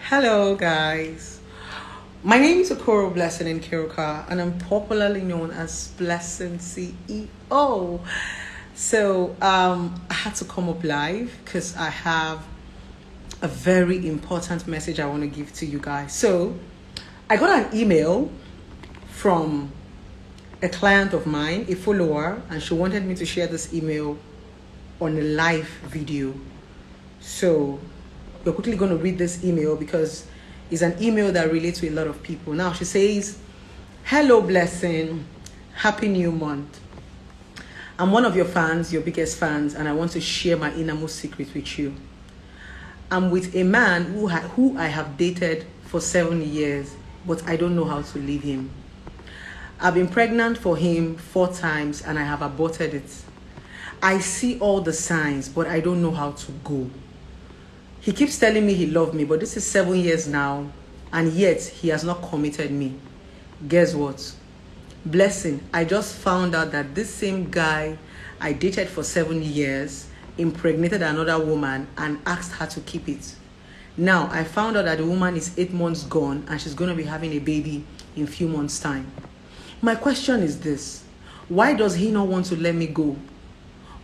Hello, guys. My name is Okoro Blessing in Kiruka, and I'm popularly known as Blessing CEO. So, I had to come up live because I have a very important message I want to give to you guys. So, I got an email from a client of mine, a follower, and she wanted me to share this email on a live video. So, we're quickly going to read this email because it's an email that relates to a lot of people. Now, she says, "Hello, Blessing. Happy New Month. I'm one of your fans, your biggest fans, and I want to share my innermost secret with you. I'm with a man who I have dated for 7 years, but I don't know how to leave him. I've been pregnant for him 4 times and I have aborted it. I see all the signs, but I don't know how to go. He keeps telling me he loves me, but this is 7 years now, and yet he has not committed me. Guess what? Blessing, I just found out that this same guy I dated for 7 years impregnated another woman and asked her to keep it. Now, I found out that the woman is 8 months gone and she's going to be having a baby in a few months' time. My question is this: why does he not want to let me go?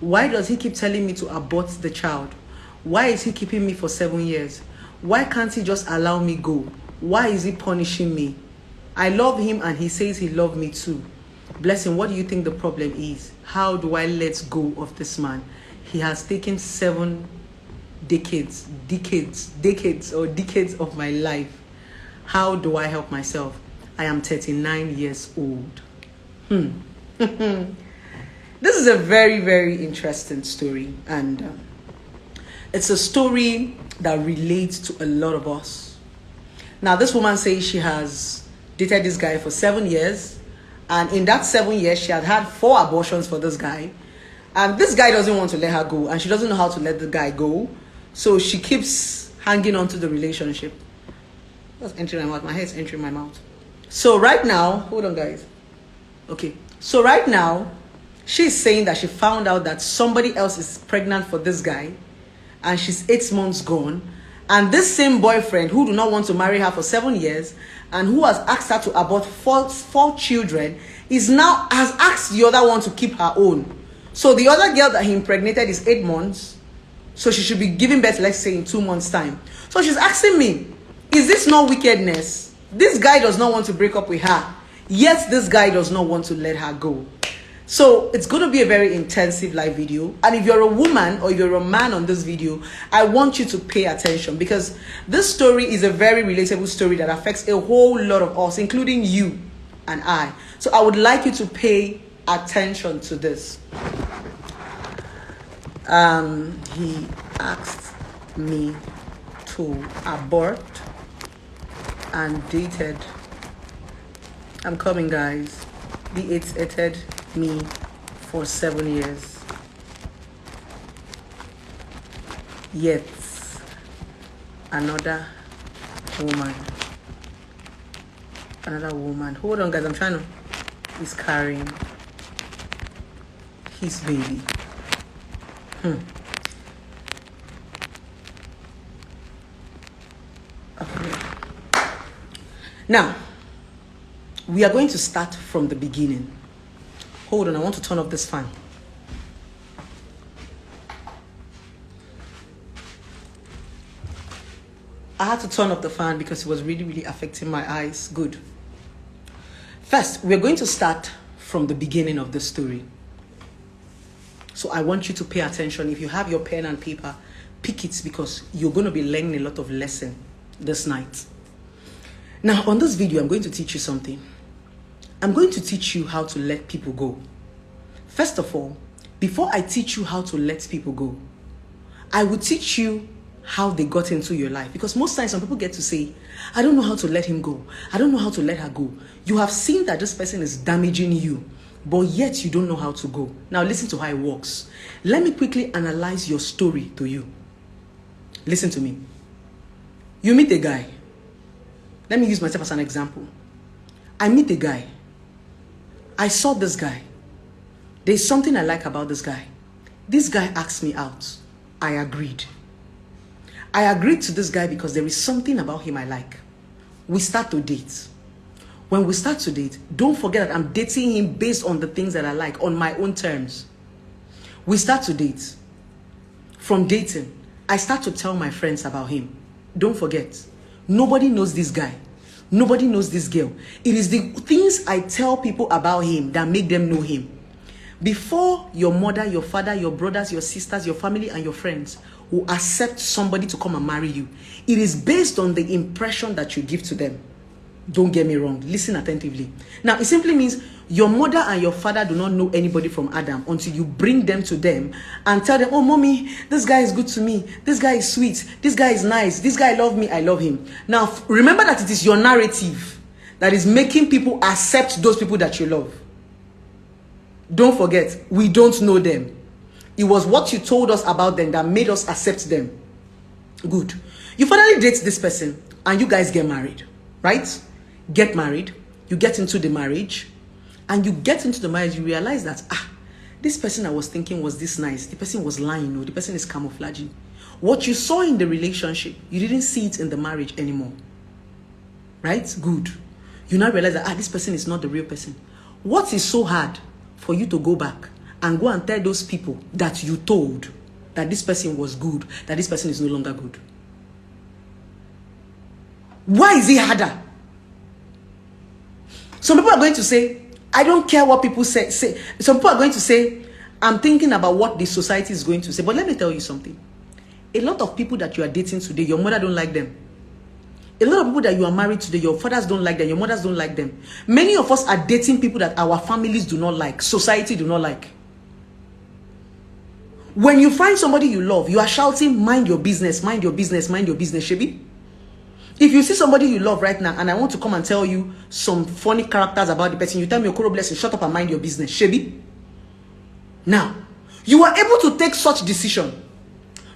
Why does he keep telling me to abort the child? Why is he keeping me for 7 years? Why can't he just allow me go? Why is he punishing me? I love him and he says he loves me too. Blessing, what do you think the problem is? How do I let go of this man? He has taken 7 decades of my life. How do I help myself? I am 39 years old." This is a very, very interesting story, and it's a story that relates to a lot of us. Now, this woman says she has dated this guy for 7 years, and in that 7 years, she had 4 abortions for this guy, and this guy doesn't want to let her go, and she doesn't know how to let the guy go, so she keeps hanging on to the relationship. That's entering my mouth. My hair is entering my mouth. So right now, hold on, guys. Okay, so right now, she's saying that she found out that somebody else is pregnant for this guy, and she's 8 months gone, and this same boyfriend who do not want to marry her for 7 years and who has asked her to abort four children has asked the other one to keep her own. So the other girl that he impregnated is 8 months, so she should be giving birth, let's say, in 2 months' time. So she's asking me, is this not wickedness? This guy does not want to break up with her, yet this guy does not want to let her go. So it's going to be a very intensive live video, and if you're a woman or you're a man on this video, I want you to pay attention because this story is a very relatable story that affects a whole lot of us, including you and I. So I would like you to pay attention to this. He asked me to abort and dated. I'm coming, guys. He dated me for 7 years. Yet another woman. Hold on, guys. I'm trying to. He's carrying his baby. Okay. Now, we are going to start from the beginning. Hold on, I want to turn off this fan. I had to turn off the fan because it was really, really affecting my eyes. Good. First, we're going to start from the beginning of the story. So I want you to pay attention. If you have your pen and paper, pick it because you're going to be learning a lot of lesson this night. Now, on this video, I'm going to teach you something. I'm going to teach you how to let people go. First of all, before I teach you how to let people go, I will teach you how they got into your life. Because most times some people get to say, I don't know how to let him go. I don't know how to let her go. You have seen that this person is damaging you, but yet you don't know how to go. Now listen to how it works. Let me quickly analyze your story to you. Listen to me. You meet a guy. Let me use myself as an example. I meet a guy. I saw this guy. There's something I like about this guy. This guy asked me out. I agreed. I agreed to this guy because there is something about him I like. We start to date. When we start to date, don't forget that I'm dating him based on the things that I like, on my own terms. We start to date. From dating, I start to tell my friends about him. Don't forget, nobody knows this guy. Nobody knows this girl. It is the things I tell people about him that make them know him. Before your mother, your father, your brothers, your sisters, your family, and your friends will accept somebody to come and marry you, it is based on the impression that you give to them. Don't get me wrong. Listen attentively. Now, it simply means your mother and your father do not know anybody from Adam until you bring them to them and tell them, oh, mommy, this guy is good to me. This guy is sweet. This guy is nice. This guy loves me. I love him. Now, remember that it is your narrative that is making people accept those people that you love. Don't forget, we don't know them. It was what you told us about them that made us accept them. Good. You finally date this person and you guys get married, right? Get married, you get into the marriage, and you get into the marriage, you realize that, this person I was thinking was this nice. The person was lying, or the person is camouflaging. What you saw in the relationship, you didn't see it in the marriage anymore. Right? Good. You now realize that, this person is not the real person. What is so hard for you to go back and go and tell those people that you told that this person was good, that this person is no longer good? Why is it harder? Some people are going to say, I don't care what people say. Some people are going to say, I'm thinking about what the society is going to say. But let me tell you something. A lot of people that you are dating today, your mother don't like them. A lot of people that you are married today, your fathers don't like them, your mothers don't like them. Many of us are dating people that our families do not like, society do not like. When you find somebody you love, you are shouting, mind your business, mind your business, mind your business, Shebi. If you see somebody you love right now and I want to come and tell you some funny characters about the person, you tell me, Okoro Blessing, shut up and mind your business, Shebi. Now, you were able to take such decision.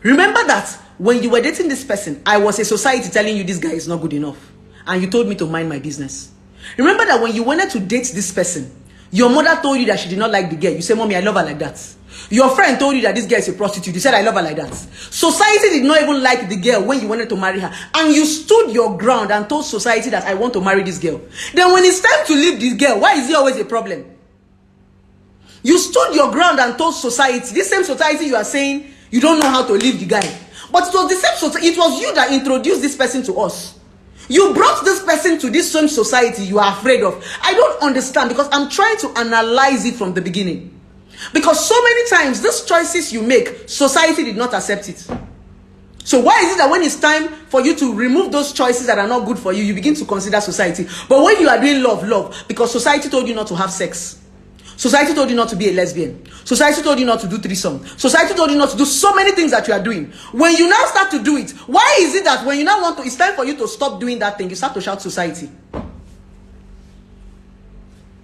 Remember that when you were dating this person, I was a society telling you this guy is not good enough. And you told me to mind my business. Remember that when you wanted to date this person, your mother told you that she did not like the girl. You said, Mommy, I love her like that. Your friend told you that this girl is a prostitute. You said, I love her like that. Society did not even like the girl when you wanted to marry her. And you stood your ground and told society that I want to marry this girl. Then when it's time to leave this girl, why is it always a problem? You stood your ground and told society, this same society you are saying you don't know how to leave the guy. But it was the same society. It was you that introduced this person to us. You brought this person to this same society you are afraid of. I don't understand because I'm trying to analyze it from the beginning. Because so many times, these choices you make, society did not accept it. So why is it that when it's time for you to remove those choices that are not good for you, you begin to consider society? But when you are doing love, because society told you not to have sex. Society told you not to be a lesbian. Society told you not to do threesome. Society told you not to do so many things that you are doing. When you now start to do it, why is it that when you now want to, it's time for you to stop doing that thing, you start to shout society?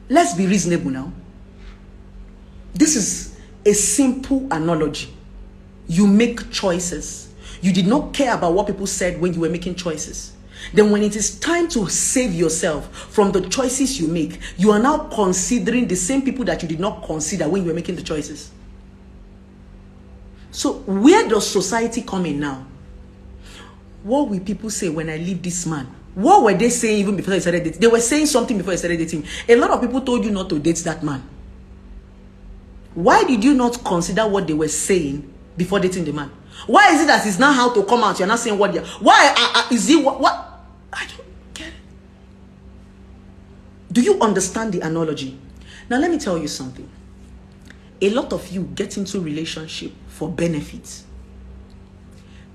Let's be reasonable now. This is a simple analogy. You make choices. You did not care about what people said when you were making choices. Then when it is time to save yourself from the choices you make, you are now considering the same people that you did not consider when you were making the choices. So where does society come in now? What will people say when I leave this man? What were they saying even before they started dating? They were saying something before they started dating. A lot of people told you not to date that man. Why did you not consider what they were saying before dating the man? Why is it that it's now how to come out? You're not saying what they're... Why is it what? I don't get it. Do you understand the analogy? Now let me tell you something. A lot of you get into relationship for benefits.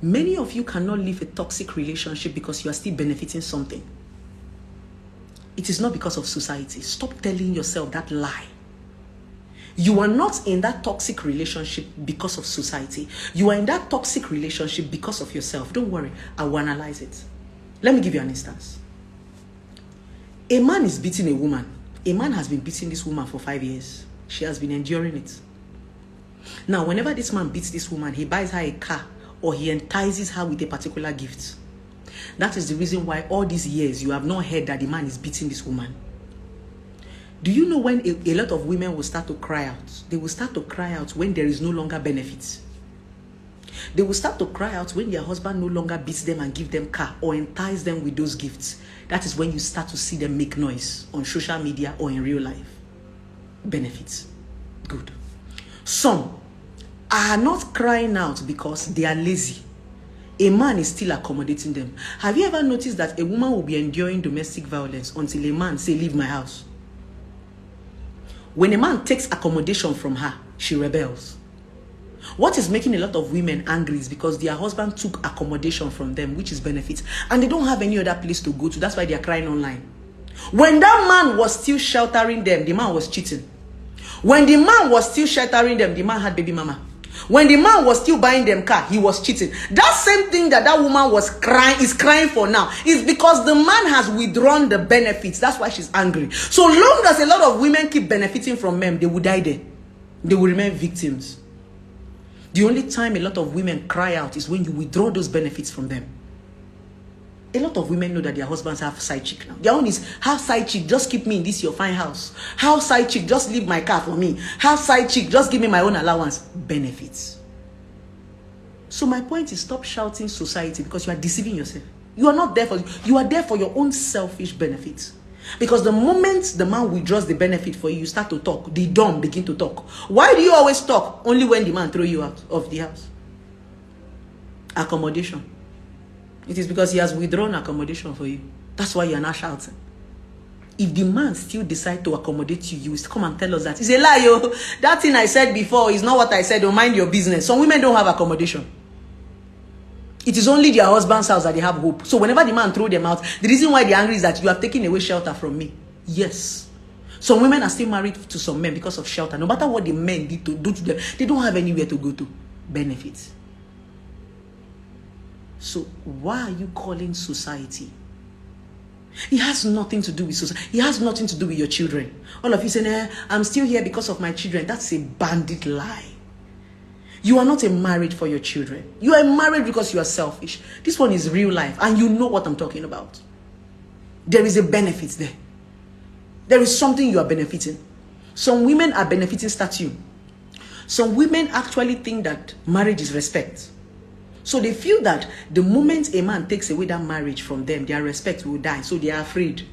Many of you cannot leave a toxic relationship because you are still benefiting something. It is not because of society. Stop telling yourself that lie. You are not in that toxic relationship because of society. You are in that toxic relationship because of yourself. Don't worry, I will analyze it. Let me give you an instance. A man is beating a woman. A man has been beating this woman for 5 years. She has been enduring it. Now, whenever this man beats this woman, he buys her a car or he entices her with a particular gift. That is the reason why all these years you have not heard that the man is beating this woman. Do you know when a lot of women will start to cry out? They will start to cry out when there is no longer benefits. They will start to cry out when their husband no longer beats them and gives them car or entices them with those gifts. That is when you start to see them make noise on social media or in real life. Benefits. Good. Some are not crying out because they are lazy. A man is still accommodating them. Have you ever noticed that a woman will be enduring domestic violence until a man say, leave my house? When a man takes accommodation from her, she rebels. What is making a lot of women angry is because their husband took accommodation from them, which is benefits, and they don't have any other place to go to. That's why they are crying online. When that man was still sheltering them, the man was cheating. When the man was still sheltering them, the man had baby mama. When the man was still buying them car, he was cheating. That same thing that woman was crying for now is because the man has withdrawn the benefits. That's why she's angry. So long as a lot of women keep benefiting from men, they will die there. They will remain victims. The only time a lot of women cry out is when you withdraw those benefits from them. A lot of women know that their husbands have side chick now. Their own is, have side chick, just keep me in this your fine house. Have side chick, just leave my car for me. Have side chick, just give me my own allowance. Benefits. So my point is, stop shouting society because you are deceiving yourself. You are not there for, you are there for your own selfish benefits. Because the moment the man withdraws the benefit for you, you start to talk. The dumb begin to talk. Why do you always talk? Only when the man throw you out of the house. Accommodation. It is because he has withdrawn accommodation for you. That's why you are not shouting. If the man still decide to accommodate you, you will come and tell us that. It's a lie, yo. That thing I said before is not what I said. Don't mind your business. Some women don't have accommodation. It is only their husband's house that they have hope. So whenever the man throw them out, the reason why they're angry is that you have taken away shelter from me. Yes. Some women are still married to some men because of shelter. No matter what the men did to do to them, they don't have anywhere to go to. Benefits. So why are you calling society? It has nothing to do with society. It has nothing to do with your children. All of you saying, I'm still here because of my children. That's a bandit lie. You are not a marriage for your children. You are married because you are selfish. This one is real life, and you know what I'm talking about. There is a benefit there. There is something you are benefiting. Some women are benefiting statue. Some women actually think that marriage is respect. So they feel that the moment a man takes away that marriage from them, their respect will die. So they are afraid.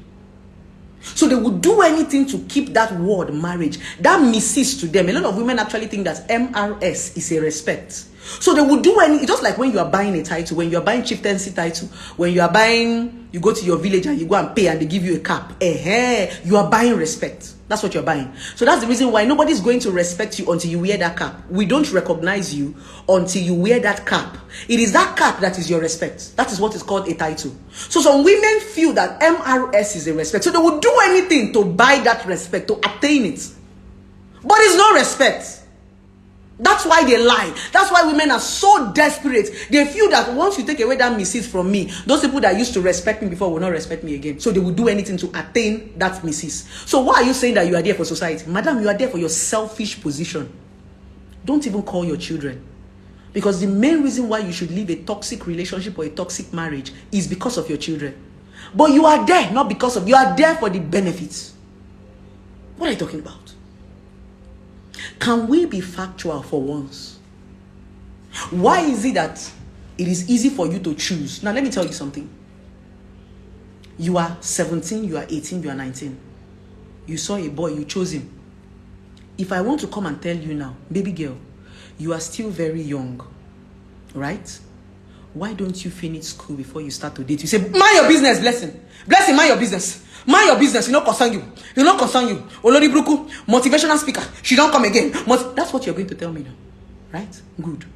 So they would do anything to keep that word marriage. That misses to them. A lot of women actually think that MRS is a respect. So they would do any, just like when you are buying a title, when you are buying chieftaincy title, when you are buying, you go to your village and you go and pay and they give you a cap. You are buying respect. That's what you're buying. So that's the reason why nobody's going to respect you until you wear that cap. We don't recognize you until you wear that cap. It is that cap that is your respect. That is what is called a title. So some women feel that MRS is a respect. So they will do anything to buy that respect, to attain it. But it's no respect. That's why they lie. That's why women are so desperate. They feel that once you take away that missus from me, those people that used to respect me before will not respect me again. So they will do anything to attain that missus. So why are you saying that you are there for society? Madam, you are there for your selfish position. Don't even call your children. Because the main reason why you should leave a toxic relationship or a toxic marriage is because of your children. But you are there, not because of, you are there for the benefits. What are you talking about? Can we be factual for once? Why is it that it is easy for you to choose? Now, let me tell you something. You are 17, you are 18, you are 19. You saw a boy, you chose him. If I want to come and tell you now, baby girl, you are still very young, right? Why don't you finish school before you start to date? You say, mind your business, blessing. Blessing, mind your business. Mind your business, you not concern you. You not concern you. Olori Bruku, motivational speaker. She don't come again. That's what you're going to tell me now. Right? Good.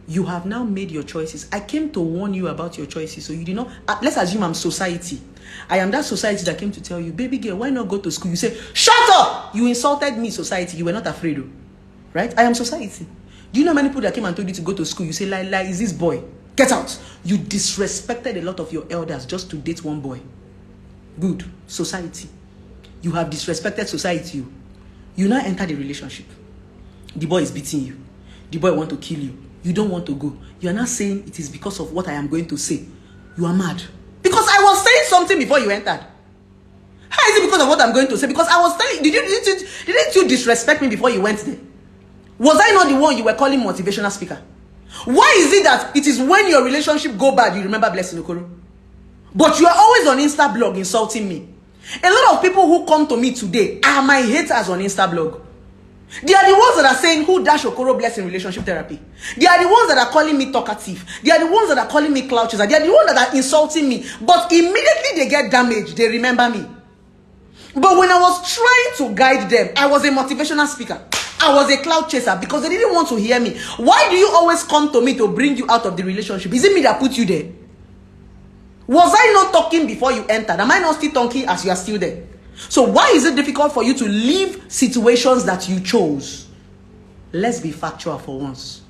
You have now made your choices. I came to warn you about your choices. So you did not, let's assume I'm society. I am that society that came to tell you, baby girl, why not go to school? You say, shut up! You insulted me, society. You were not afraid of. Right? I am society. Do you know how many people that came and told you to go to school? You say, lie, is this boy? Get out. You disrespected a lot of your elders just to date one boy. Good. Society. You have disrespected society. You now enter the relationship. The boy is beating you. The boy want to kill you. You don't want to go. You are not saying it is because of what I am going to say. You are mad. Because I was saying something before you entered. How is it because of what I'm going to say? Because I was telling you, didn't you disrespect me before you went there? Was I not the one you were calling motivational speaker? Why is it that it is when your relationship go bad you remember Blessing Okoro? But you are always on Insta blog insulting me. A lot of people who come to me today are my haters on Insta blog. They are the ones that are saying who dash Okoro Blessing relationship therapy. They are the ones that are calling me talkative. They are the ones that are calling me clout chaser. They are the ones that are insulting me. But immediately they get damaged, they remember me. But when I was trying to guide them, I was a motivational speaker. I was a cloud chaser because they didn't want to hear me. Why do you always come to me to bring you out of the relationship? Is it me that put you there? Was I not talking before you entered? Am I not still talking as you are still there? So why is it difficult for you to leave situations that you chose? Let's be factual for once.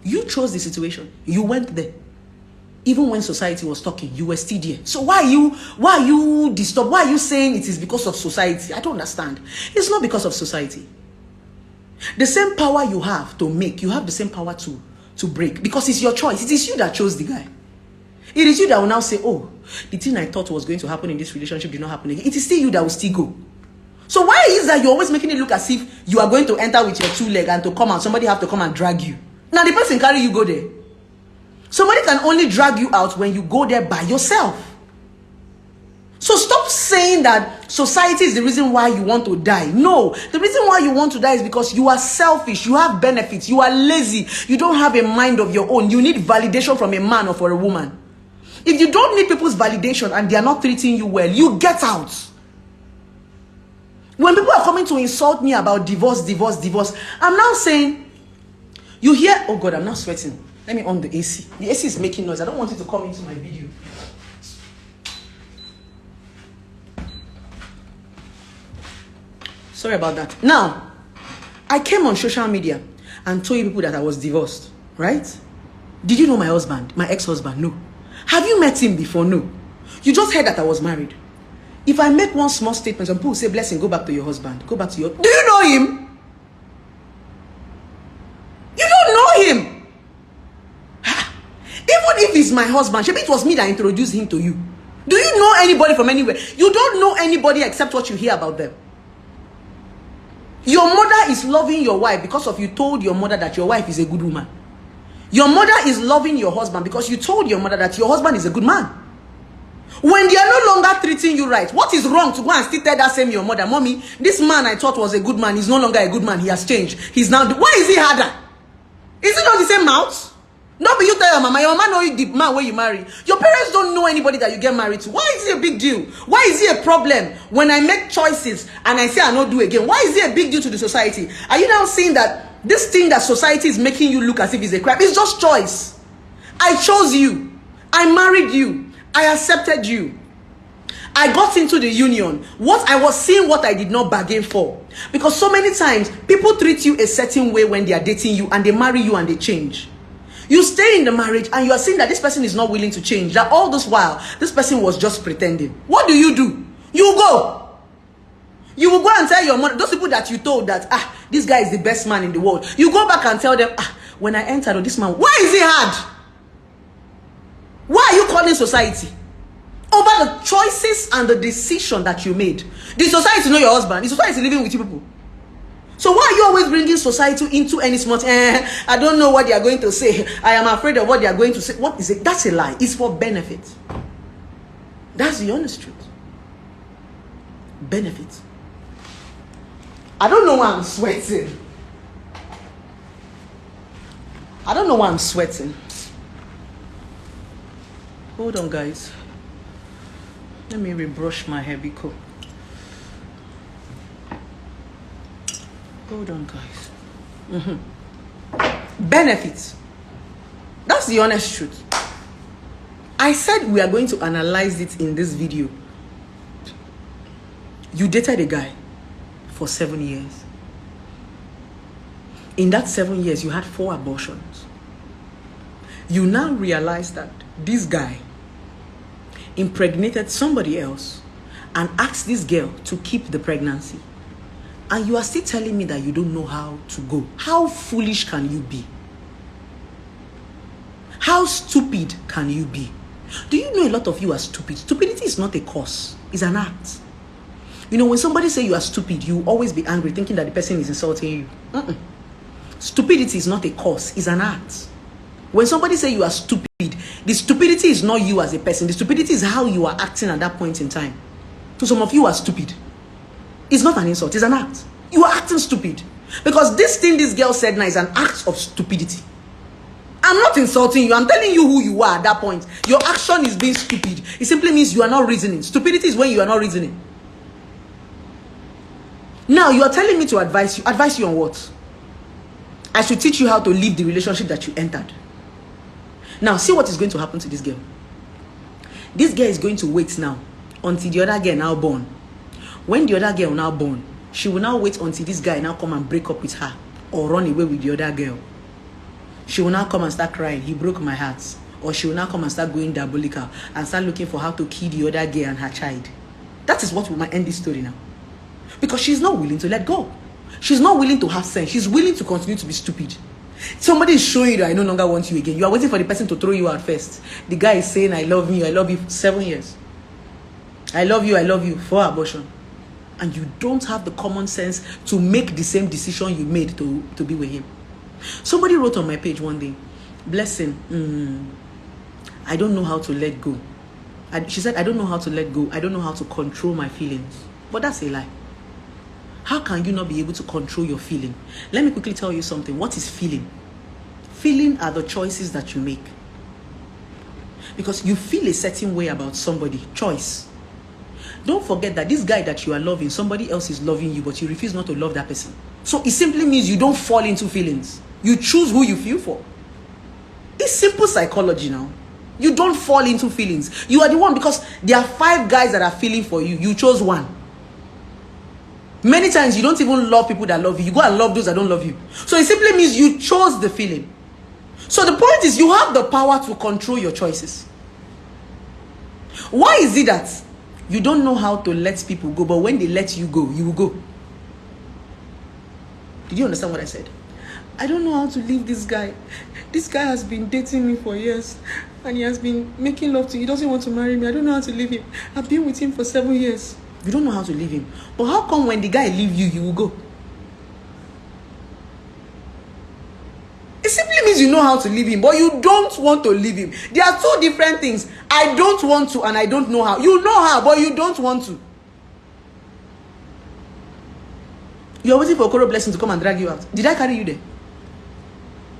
You chose the situation. You went there. Even when society was talking, you were still there. So why are you disturbed? Why are you saying it is because of society? I don't understand. It's not because of society. The same power you have to make, you have the same power to break. Because it's your choice. It is you that chose the guy. It is you that will now say, oh, the thing I thought was going to happen in this relationship did not happen again. It is still you that will still go. So why is that you're always making it look as if you are going to enter with your two legs and to come out, somebody have to come and drag you? Now the person carry you go there. Somebody can only drag you out when you go there by yourself. So stop saying that society is the reason why you want to die. No, the reason why you want to die is because you are selfish, you have benefits, you are lazy, you don't have a mind of your own. You need validation from a man or for a woman. If you don't need people's validation and they are not treating you well, you get out. When people are coming to insult me about divorce, I'm now saying, you hear, oh God, I'm now sweating. Let me on the AC. The AC is making noise. I don't want it to come into my video. Sorry about that. Now, I came on social media and told you people that I was divorced, right? Did you know my husband, my ex-husband? No. Have you met him before? No. You just heard that I was married. If I make one small statement, some people say, Blessing, go back to your husband. Go back to your... Do you know him? You don't know him. Even if he's my husband, maybe it was me that introduced him to you. Do you know anybody from anywhere? You don't know anybody except what you hear about them. Your mother is loving your wife because of you told your mother that your wife is a good woman. Your mother is loving your husband because you told your mother that your husband is a good man. When they are no longer treating you right, what is wrong to go and still tell that same your mother, Mommy, this man I thought was a good man, he's no longer a good man, he has changed. He's now... Why is he harder? Is it not the same mouth? No, but you tell your mama know you the man where you marry. Your parents don't know anybody that you get married to. Why is it a big deal? Why is it a problem when I make choices and I say I not do again? Why is it a big deal to the society? Are you now saying that this thing that society is making you look as if it's a crap? It's just choice. I chose you. I married you. I accepted you. I got into the union. What I was seeing, what I did not bargain for. Because so many times people treat you a certain way when they are dating you and they marry you and they change. You stay in the marriage and you are seeing that this person is not willing to change. That all this while, this person was just pretending. What do? You go. You will go and tell your mother, those people that you told that, this guy is the best man in the world. You go back and tell them, when I entered this man, why is he hard? Why are you calling society? Over the choices and the decision that you made. The society know your husband. The society is living with you people. So why are you always bringing society into any smart? I don't know what they are going to say. I am afraid of what they are going to say. What is it? That's a lie. It's for benefit. That's the honest truth. Benefit. I don't know why I'm sweating. I don't know why I'm sweating. Hold on, guys. Let me rebrush my hair because... Hold on, guys. Benefits. That's the honest truth. I said we are going to analyze it in this video. You dated a guy for 7 years. In that 7 years, you had 4 abortions. You now realize that this guy impregnated somebody else and asked this girl to keep the pregnancy. And you are still telling me that you don't know how to go. How foolish can you be? How stupid can you be? Do you know a lot of you are stupid? Stupidity is not a cause. It's an act. You know, when somebody say you are stupid, you always be angry thinking that the person is insulting you. Stupidity is not a cause, it's an act. When somebody say you are stupid, the stupidity is not you as a person. The stupidity is how you are acting at that point in time. So some of you are stupid. It's not an insult, it's an act. You are acting stupid. Because this thing this girl said now is an act of stupidity. I'm not insulting you. I'm telling you who you are at that point. Your action is being stupid. It simply means you are not reasoning. Stupidity is when you are not reasoning. Now, you are telling me to advise you. Advise you on what? I should teach you how to leave the relationship that you entered. Now, see what is going to happen to this girl. This girl is going to wait now until the other girl now born. When the other girl now born, she will now wait until this guy now come and break up with her or run away with the other girl. She will now come and start crying, he broke my heart. Or she will now come and start going diabolical and start looking for how to kill the other girl and her child. That is what will end this story now. Because she's not willing to let go. She's not willing to have sense. She's willing to continue to be stupid. Somebody is showing you that I no longer want you again. You are waiting for the person to throw you out first. The guy is saying, I love you 7 years. I love you for abortion. And you don't have the common sense to make the same decision you made to be with him. Somebody wrote on my page one day, Blessing, I don't know how to let go. She said, I don't know how to let go. I don't know how to control my feelings. But that's a lie. How can you not be able to control your feeling? Let me quickly tell you something. What is feeling? Feeling are the choices that you make. Because you feel a certain way about somebody. Choice. Don't forget that this guy that you are loving, somebody else is loving you, but you refuse not to love that person. So it simply means you don't fall into feelings. You choose who you feel for. It's simple psychology now. You don't fall into feelings. You are the one, because there are 5 guys that are feeling for you. You chose one. Many times you don't even love people that love you. You go and love those that don't love you. So it simply means you chose the feeling. So the point is, you have the power to control your choices. Why is it that you don't know how to let people go, but when they let you go, you will go? Did you understand what I said? I don't know how to leave this guy. This guy has been dating me for years, and he has been making love to me. He doesn't want to marry me. I don't know how to leave him. I've been with him for 7 years. You don't know how to leave him. But how come when the guy leaves you, you will go? It simply means you know how to leave him, but you don't want to leave him. There are 2 different things. I don't want to, and I don't know how. You know how, but you don't want to. You're waiting for Okoro Blessing to come and drag you out. Did I carry you there?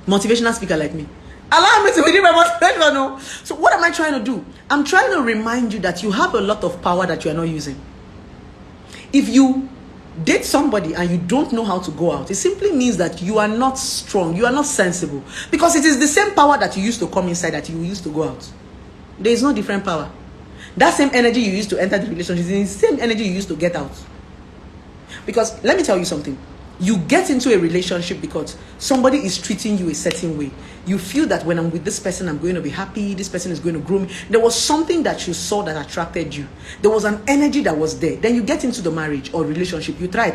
Motivational speaker like me. Allow me to be my motivation. No. So what am I trying to do? I'm trying to remind you that you have a lot of power that you are not using. If you date somebody and you don't know how to go out, it simply means that you are not strong, you are not sensible. Because it is the same power that you used to come inside that you used to go out. There is no different power. That same energy you used to enter the relationship is the same energy you used to get out. Because let me tell you something. You get into a relationship because somebody is treating you a certain way. You feel that when I'm with this person, I'm going to be happy. This person is going to grow me. There was something that you saw that attracted you. There was an energy that was there. Then you get into the marriage or relationship. You try.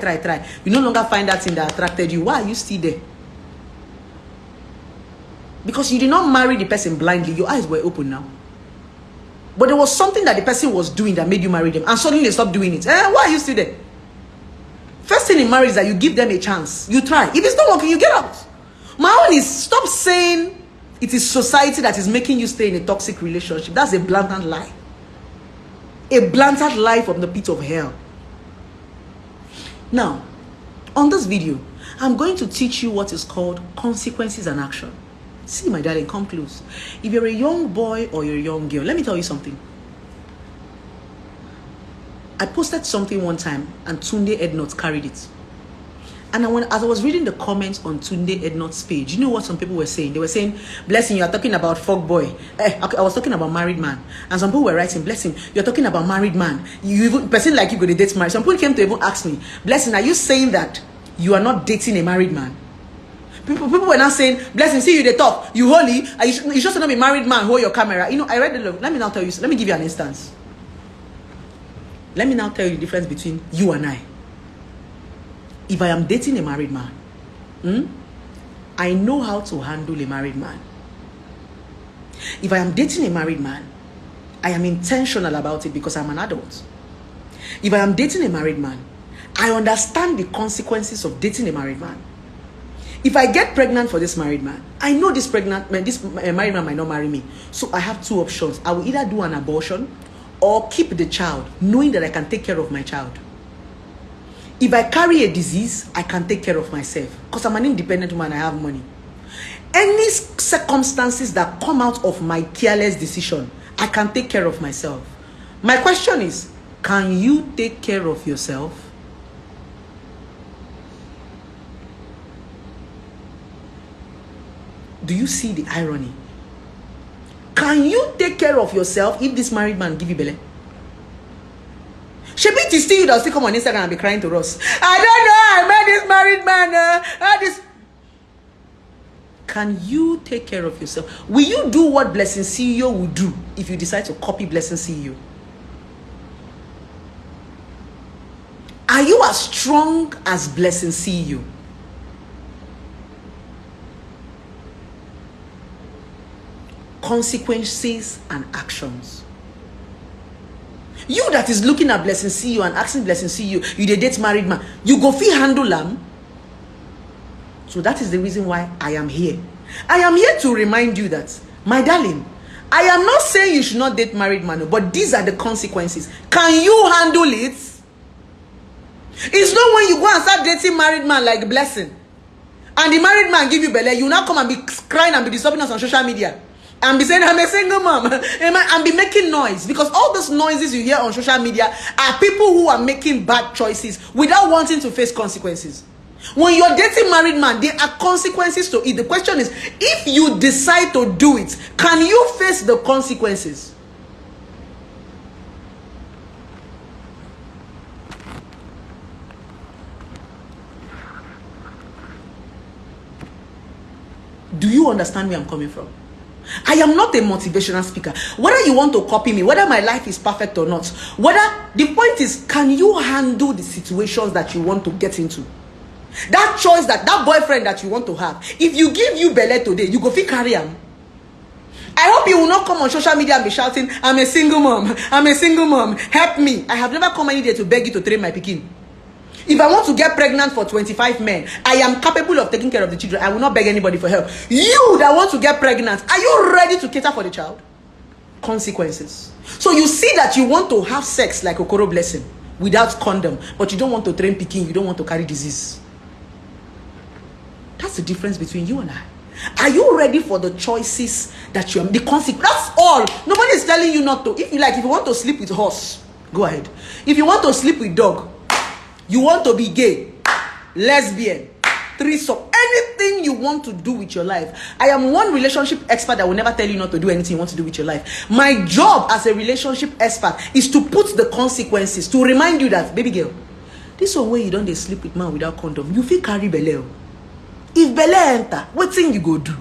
You no longer find that thing that attracted you. Why are you still there? Because you did not marry the person blindly. Your eyes were open now. But there was something that the person was doing that made you marry them. And suddenly they stopped doing it. Why are you still there? First thing in marriage is that you give them a chance. You try. If it's not working, you get out. My own is, stop saying it is society that is making you stay in a toxic relationship. That's a blatant lie. A blatant lie from the pit of hell. Now, on this video, I'm going to teach you what is called consequences and action. See, my darling, come close. If you're a young boy or you're a young girl, let me tell you something. I posted something one time and Tunde Ednot carried it. And as I was reading the comments on Tunde Ednot's page, you know what some people were saying? They were saying, Blessing, you are talking about fuck boy. I was talking about married man. And some people were writing, Blessing, you're talking about married man. You even, person like you go to date married. Some people came to even ask me, Blessing, are you saying that you are not dating a married man? People were now saying, Blessing, see you they talk, you holy, you should not be married man, hold your camera. You know, I read the love. Let me now tell you, let me give you an instance. Let me now tell you the difference between you and I. If I am dating a married man, I know how to handle a married man. If I am dating a married man, I am intentional about it because I'm an adult. If I am dating a married man, I understand the consequences of dating a married man. If I get pregnant for this married man, I know this pregnant man, this married man might not marry me. So I have two options. I will either do an abortion or keep the child, knowing that I can take care of my child. If I carry a disease, I can take care of myself because I'm an independent woman. I have money. Any circumstances that come out of my careless decision, I can take care of myself. My question is, can you take care of yourself? Do you see the irony? Can you take care of yourself if this married man give you belly? Shebi it is still you that will still come on Instagram and be crying to us. I don't know, I met this married man. Can you take care of yourself? Will you do what Blessing CEO will do if you decide to copy Blessing CEO? Are you as strong as Blessing CEO? Consequences and actions. You that is looking at Blessing CEO and asking Blessing CEO, you the date married man, you go feel handle them. So that is the reason why I am here. I am here to remind you that, my darling, I am not saying you should not date married man, but these are the consequences. Can you handle it? It's not when you go and start dating married man like Blessing, and the married man give you belly, you now come and be crying and be disturbing us on social media. And be saying, I'm a single mom. And be making noise. Because all those noises you hear on social media are people who are making bad choices without wanting to face consequences. When you're dating married man, there are consequences to it. The question is, if you decide to do it, can you face the consequences? Do you understand where I'm coming from? I am not a motivational speaker. Whether you want to copy me, whether my life is perfect or not, the point is, can you handle the situations that you want to get into? That choice, that boyfriend that you want to have, if you give you belly today, you go fit carry him. I hope you will not come on social media and be shouting, I'm a single mom, I'm a single mom, help me. I have never come any day to beg you to train my pikin. If I want to get pregnant for 25 men, I am capable of taking care of the children. I will not beg anybody for help. You that want to get pregnant, are you ready to cater for the child? Consequences. So you see that you want to have sex like Okoro Blessing without condom, but you don't want to train pikin, you don't want to carry disease. That's the difference between you and I. Are you ready for the choices that you are, the consequences? That's all. Nobody is telling you not to. If you want to sleep with horse, go ahead. If you want to sleep with dog, you want to be gay, lesbian, threesome, anything you want to do with your life. I am one relationship expert that will never tell you not to do anything you want to do with your life. My job as a relationship expert is to put the consequences, to remind you that, baby girl, this one way you don't sleep with man without condom, you feel carry belle. If belle enter, what thing you go do?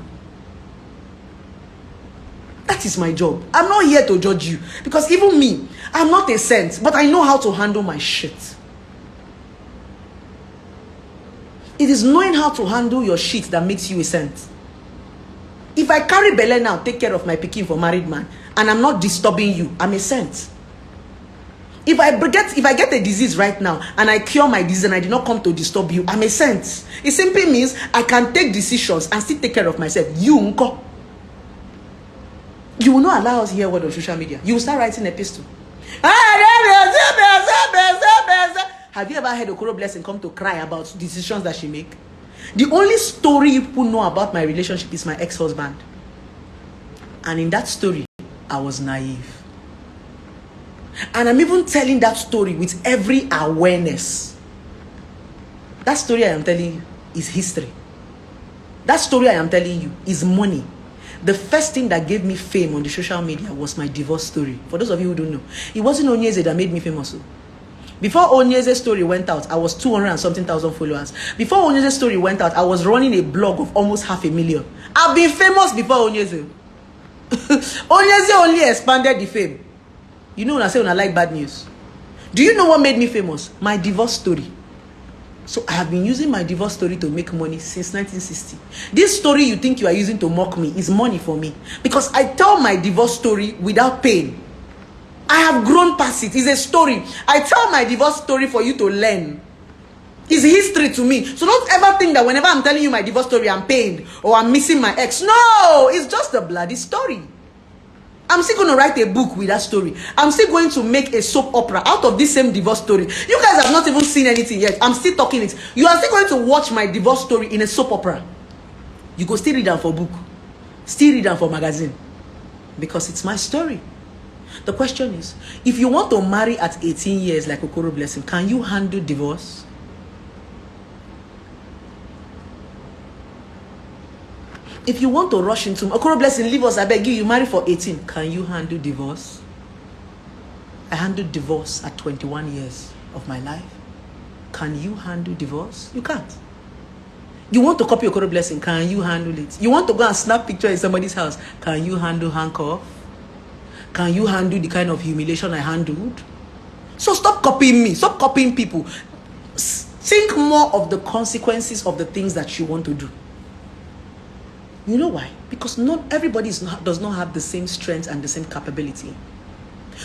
That is my job. I'm not here to judge you, because even me, I'm not a saint, but I know how to handle my shit. It is knowing how to handle your shit that makes you a saint. If I carry belle now, take care of my pikin for married man, and I'm not disturbing you, I'm a saint. If I get a disease right now and I cure my disease and I did not come to disturb you, I'm a saint. It simply means I can take decisions and still take care of myself. You will not allow us to hear word on social media. You will start writing epistle. Have you ever heard Okoro Blessing come to cry about decisions that she make? The only story people know about my relationship is my ex-husband. And in that story, I was naive. And I'm even telling that story with every awareness. That story I am telling you is history. That story I am telling you is money. The first thing that gave me fame on the social media was my divorce story. For those of you who don't know, it wasn't Onyeze that made me famous. Before Onyeze's story went out, I was 200 and something thousand followers. Before Onyeze's story went out, I was running a blog of almost 500,000. I've been famous before Onyeze. Onyeze only expanded the fame. You know when I say when I like bad news. Do you know what made me famous? My divorce story. So I have been using my divorce story to make money since 1960. This story you think you are using to mock me is money for me. Because I tell my divorce story without pain. I have grown past it. It's a story. I tell my divorce story for you to learn. It's history to me. So don't ever think that whenever I'm telling you my divorce story, I'm pained or I'm missing my ex. No, it's just a bloody story. I'm still going to write a book with that story. I'm still going to make a soap opera out of this same divorce story. You guys have not even seen anything yet. I'm still talking it. You are still going to watch my divorce story in a soap opera. You go still read them for book. Still read them for magazine. Because it's my story. The question is, if you want to marry at 18 years like Okoro Blessing, can you handle divorce? If you want to rush into Okoro Blessing, leave us, I beg you marry for 18. Can you handle divorce? I handled divorce at 21 years of my life. Can you handle divorce? You can't. You want to copy Okoro Blessing, can you handle it? You want to go and snap picture in somebody's house, can you handle handcuff? Can you handle the kind of humiliation I handled? So stop copying me, stop copying people. Think more of the consequences of the things that you want to do. You know why? Because not everybody does not have the same strength and the same capability.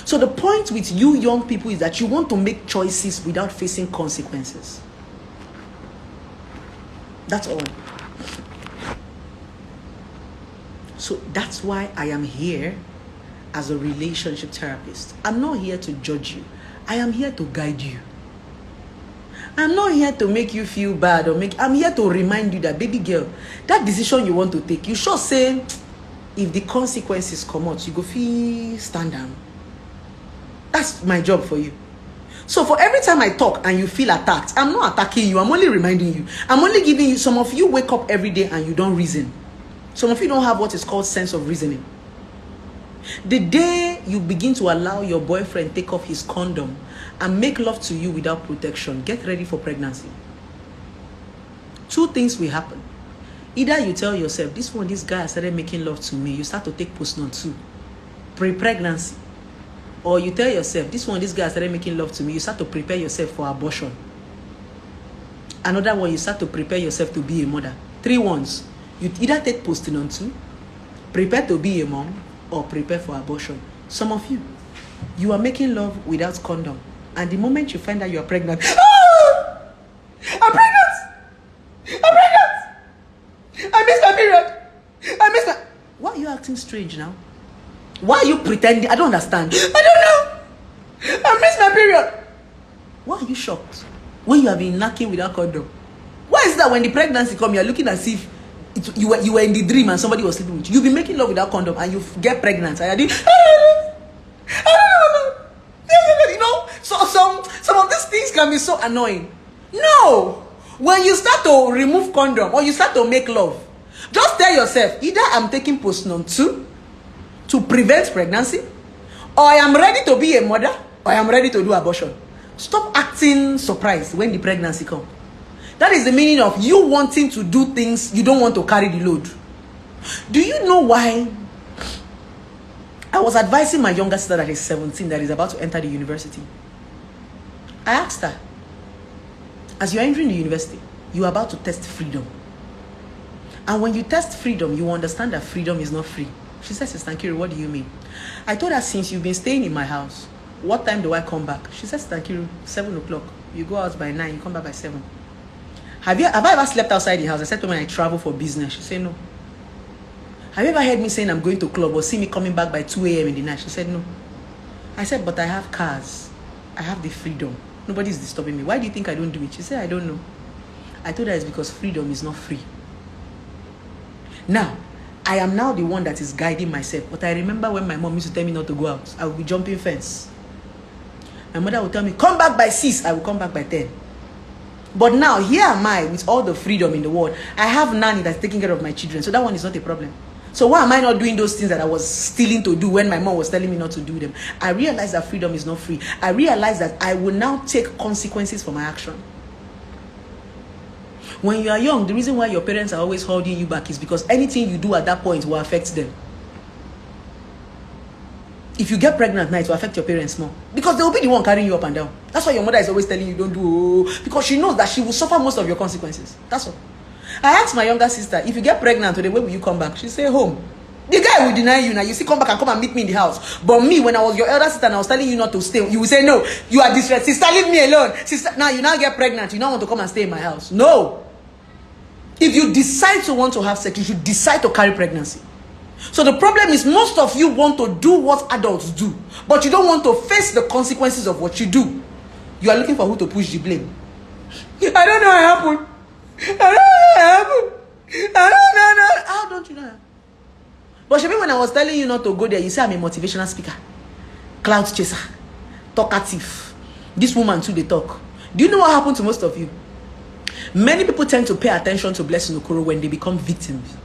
So the point with you young people is that you want to make choices without facing consequences. That's all. So that's why I am here as a relationship therapist. I'm not here to judge you. I am here to guide you. I'm not here to make you feel bad I'm here to remind you that, baby girl, that decision you want to take, you should say, if the consequences come out, you go feel stand down. That's my job for you. So for every time I talk and you feel attacked, I'm not attacking you, I'm only reminding you. I'm only giving you, some of you wake up every day and you don't reason. Some of you don't have what is called sense of reasoning. The day you begin to allow your boyfriend take off his condom and make love to you without protection, get ready for pregnancy. Two things will happen. Either you tell yourself, this guy started making love to me, you start to take post-nut too, pre-pregnancy. Or you tell yourself, this guy started making love to me, you start to prepare yourself for abortion. Another one, you start to prepare yourself to be a mother. 3 ones. You either take post-nut too, prepare to be a mom, or prepare for abortion. Some of you, you are making love without condom. And the moment you find out you are pregnant, I'm pregnant! I'm pregnant! I missed my period! Why are you acting strange now? Why are you pretending? I don't understand. I don't know! I missed my period! Why are you shocked? When you have been knocking without condom. Why is that when the pregnancy comes, you are looking as if you were in the dream and somebody was sleeping with you? You've been making love without condom and you get pregnant. And you know, so some of these things can be so annoying. No! When you start to remove condom or you start to make love, just tell yourself, either I'm taking post-nut too to prevent pregnancy, or I am ready to be a mother, or I am ready to do abortion. Stop acting surprised when the pregnancy comes. That is the meaning of you wanting to do things you don't want to carry the load. Do you know why I was advising my younger sister that is 17 that is about to enter the university? I asked her, as you're entering the university, you're about to test freedom. And when you test freedom, you understand that freedom is not free. She said, Sister Nkiru, what do you mean? I told her, since you've been staying in my house, what time do I come back? She said, Sister Nkiru, 7 o'clock. You go out by 9, you come back by 7. Have I ever slept outside the house? I said to her, when I travel for business. She said, no. Have you ever heard me saying I'm going to club or see me coming back by 2 a.m. in the night? She said, no. I said, but I have cars. I have the freedom. Nobody's disturbing me. Why do you think I don't do it? She said, I don't know. I told her it's because freedom is not free. Now, I am now the one that is guiding myself. But I remember when my mom used to tell me not to go out, I would be jumping fence. My mother would tell me, come back by 6. I will come back by 10. But now, here am I with all the freedom in the world. I have nanny that's taking care of my children. So that one is not a problem. So why am I not doing those things that I was stealing to do when my mom was telling me not to do them? I realized that freedom is not free. I realized that I will now take consequences for my action. When you are young, the reason why your parents are always holding you back is because anything you do at that point will affect them. If you get pregnant now, it will affect your parents more. Because they will be the one carrying you up and down. That's why your mother is always telling you don't do. Because she knows that she will suffer most of your consequences. That's all. I asked my younger sister, if you get pregnant today, where will you come back? She said, home. The guy will deny you now. You see, come back and meet me in the house. But me, when I was your elder sister and I was telling you not to stay, you will say, no, you are distressed. Sister, leave me alone. Sister, now you now get pregnant. You now want to come and stay in my house. No. If you decide to want to have sex, you should decide to carry pregnancy. So the problem is most of you want to do what adults do, but you don't want to face the consequences of what you do. You are looking for who to push the blame. I don't know what happened. I don't know what happened. I don't know. How don't you know? But Shebi, when I was telling you not to go there, you say I'm a motivational speaker, cloud chaser, talkative. This woman too, they talk. Do you know what happened to most of you? Many people tend to pay attention to Blessing Okoro when they become victims.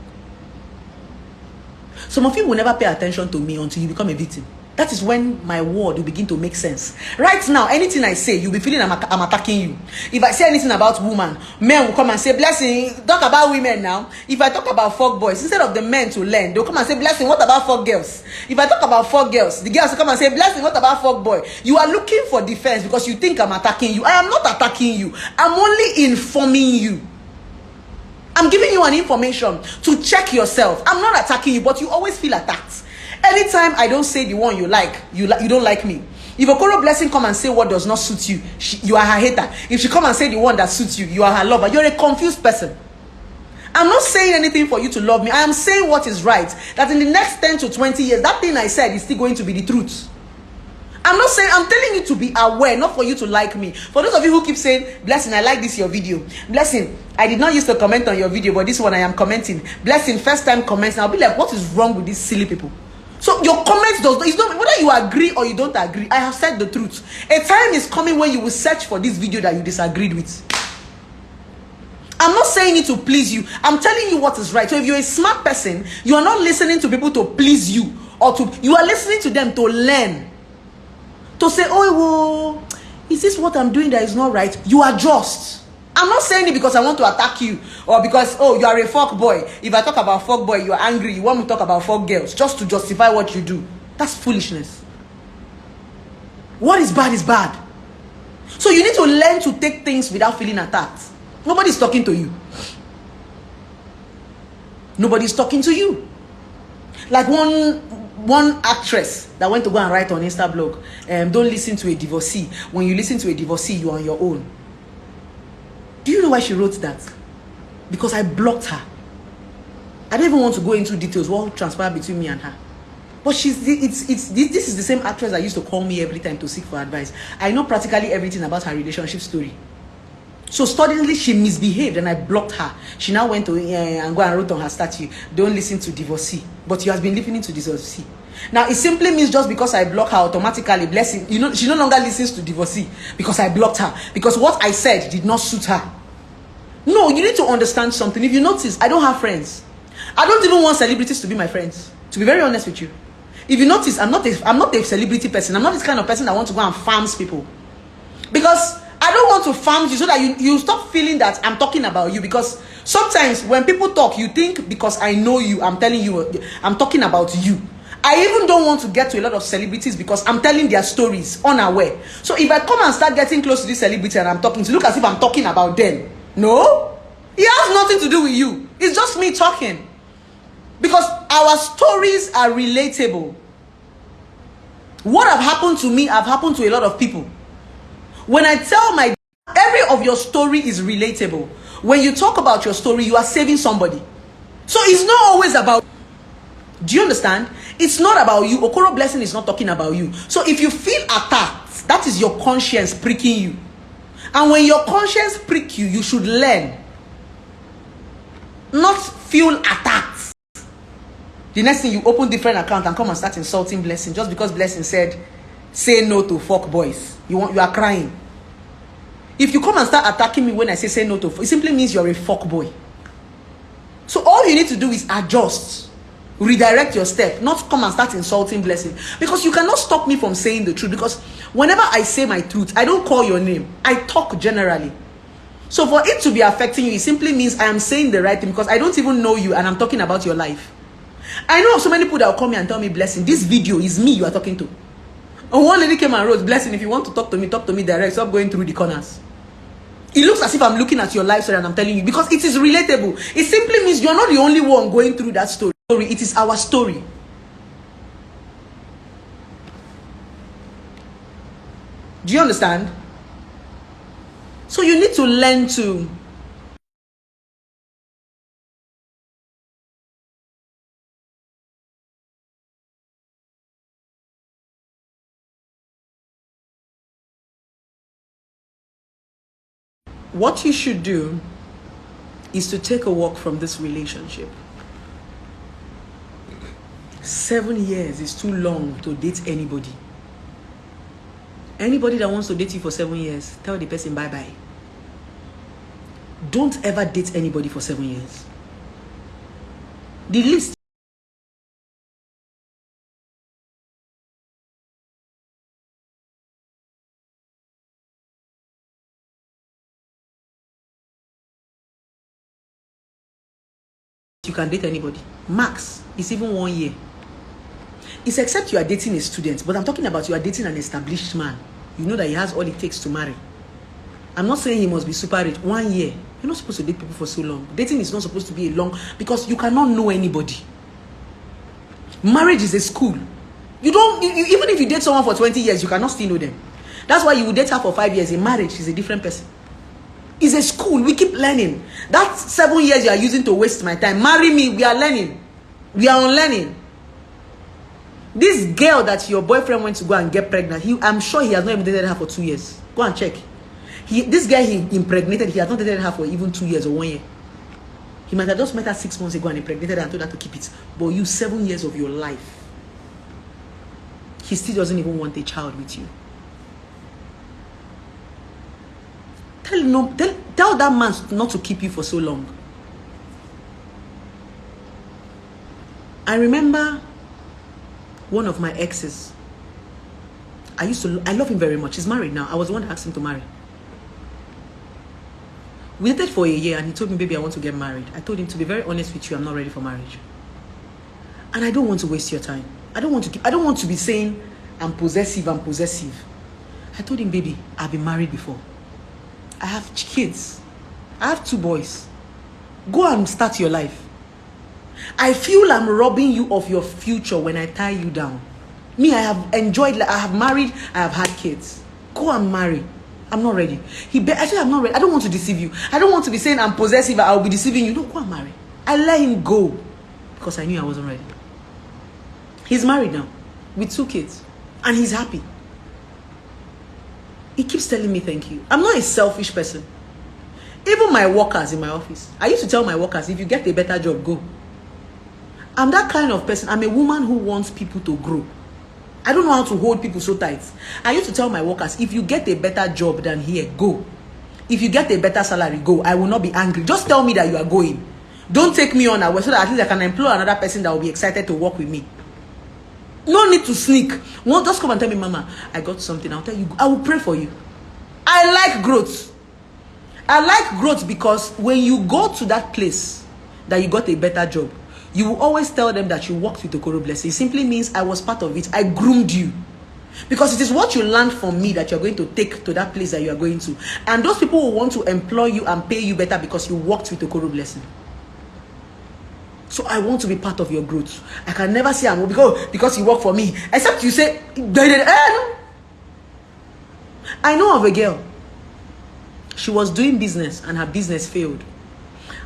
Some of you will never pay attention to me until you become a victim. That is when my word will begin to make sense. Right now, anything I say, you'll be feeling I'm attacking you. If I say anything about women, men will come and say, Blessing, talk about women now. If I talk about fuck boys, instead of the men to learn, they'll come and say, Blessing, what about fuck girls? If I talk about fuck girls, the girls will come and say, Blessing, what about fuck boy? You are looking for defense because you think I'm attacking you. I am not attacking you. I'm only informing you. I'm giving you an information to check yourself. I'm not attacking you, but you always feel attacked. Anytime I don't say the one you like, you don't like me. If Okoro Blessing come and say what does not suit you, you are her hater. If she come and say the one that suits you, you are her lover. You're a confused person. I'm not saying anything for you to love me. I am saying what is right. That in the next 10 to 20 years, that thing I said is still going to be the truth. I'm not saying, I'm telling you to be aware, not for you to like me. For those of you who keep saying, Blessing, I like this your video. Blessing, I did not used to comment on your video, but this one I am commenting. Blessing, first time comments. I'll be like, what is wrong with these silly people? So your comments it's not whether you agree or you don't agree. I have said the truth. A time is coming when you will search for this video that you disagreed with. I'm not saying it to please you. I'm telling you what is right. So if you're a smart person, you are not listening to people to please you, you are listening to them to learn. To say, oh, is this what I'm doing that is not right? You adjust. I'm not saying it because I want to attack you or because, oh, you are a fuck boy. If I talk about fuck boy, you are angry. You want me to talk about fuck girls just to justify what you do. That's foolishness. What is bad is bad. So you need to learn to take things without feeling attacked. Nobody's talking to you. Nobody's talking to you. Like one actress that went to go and write on Insta blog, don't listen to a divorcee. When you listen to a divorcee, you are on your own. Do you know why she wrote that? Because I blocked her. I don't even want to go into details what transpired between me and her. But this is the same actress that used to call me every time to seek for advice. I know practically everything about her relationship story. So suddenly she misbehaved and I blocked her. She now went to and go and wrote on her statue, don't listen to divorcee. But you have been listening to divorcee. Now it simply means just because I block her automatically, Blessing, you know, she no longer listens to divorcee because I blocked her. Because what I said did not suit her. No, you need to understand something. If you notice, I don't have friends. I don't even want celebrities to be my friends. To be very honest with you. If you notice, I'm not a celebrity person. I'm not this kind of person that wants to go and farms people. Because I don't want to farm you so that you stop feeling that I'm talking about you. Because sometimes when people talk, you think because I know you, I'm telling you, I'm talking about you. I even don't want to get to a lot of celebrities because I'm telling their stories unaware. So if I come and start getting close to this celebrity and I'm talking, to look as if I'm talking about them. No, it has nothing to do with you. It's just me talking. Because our stories are relatable. What have happened to me have happened to a lot of people. When I tell every of your story is relatable. When you talk about your story, you are saving somebody. So it's not always about. Do you understand? It's not about you. Okoro Blessing is not talking about you. So if you feel attacked, that is your conscience pricking you. And when your conscience prick you, you should learn. Not feel attacked. The next thing, you open different account and come and start insulting Blessing just because Blessing said, say no to fuck boys. You are crying. If you come and start attacking me when I say no to fuck, it simply means you're a fuck boy. So all you need to do is adjust. Redirect your step. Not come and start insulting Blessing. Because you cannot stop me from saying the truth. Because whenever I say my truth, I don't call your name. I talk generally. So for it to be affecting you, it simply means I am saying the right thing because I don't even know you and I'm talking about your life. I know of so many people that will call me and tell me, Blessing, this video is me you are talking to. And one lady came and wrote, Blessing, if you want to talk to me direct. Stop going through the corners. It looks as if I'm looking at your life story and I'm telling you because it is relatable. It simply means you're not the only one going through that story. It is our story. Do you understand? So you need to learn to what you should do is to take a walk from this relationship. 7 years is too long to date anybody. Anybody that wants to date you for 7 years, tell the person bye-bye. Don't ever date anybody for 7 years. The least you can date anybody, max, is even 1 year. It's except you are dating a student, but I'm talking about you are dating an established man. You know that he has all it takes to marry. I'm not saying he must be super rich. 1 year. You're not supposed to date people for so long. Dating is not supposed to be a long, because you cannot know anybody. Marriage is a school. You don't, even if you date someone for 20 years, you cannot still know them. That's why you would date her for 5 years. In marriage, she's a different person. It's a school. We keep learning. That's 7 years you are using to waste my time. Marry me. We are learning. We are on learning. This girl that your boyfriend went to go and get pregnant, I'm sure he has not even dated her for 2 years. Go and check. This guy he impregnated, he has not dated her for even 2 years or 1 year. He might have just met her 6 months ago and impregnated her and told her to keep it. But you, 7 years of your life, he still doesn't even want a child with you. Tell that man not to keep you for so long. I remember one of my exes. I love him very much. He's married now. I was the one that asked him to marry. We dated for a year and he told me, baby, I want to get married. I told him, to be very honest with you, I'm not ready for marriage. And I don't want to waste your time. I don't want to be saying I'm possessive. I told him, baby, I've been married before. I have kids. I have 2 boys. Go and start your life. I feel I'm robbing you of your future when I tie you down. Me, I have enjoyed, I have married, I have had kids. Go and marry. I'm not ready. I said, I'm not ready. I don't want to deceive you. I don't want to be saying I'm possessive, I'll be deceiving you. No, go and marry. I let him go because I knew I wasn't ready. He's married now with 2 kids and he's happy. He keeps telling me thank you. I'm not a selfish person. Even my workers in my office, I used to tell my workers, if you get a better job, go. I'm that kind of person. I'm a woman who wants people to grow. I don't know how to hold people so tight. I used to tell my workers, if you get a better job than here, go. If you get a better salary, go. I will not be angry. Just tell me that you are going. Don't take me on so that at least I can employ another person that will be excited to work with me. No need to sneak. Just come and tell me, Mama, I got something. I'll tell you. I will pray for you. I like growth. I like growth because when you go to that place that you got a better job, you will always tell them that you worked with Okoro Blessing. It simply means I was part of it. I groomed you. Because it is what you learned from me that you're going to take to that place that you are going to. And those people will want to employ you and pay you better because you worked with Okoro Blessing. So I want to be part of your growth. I can never say I'm because you work for me. Except you say, I know of a girl. She was doing business and her business failed.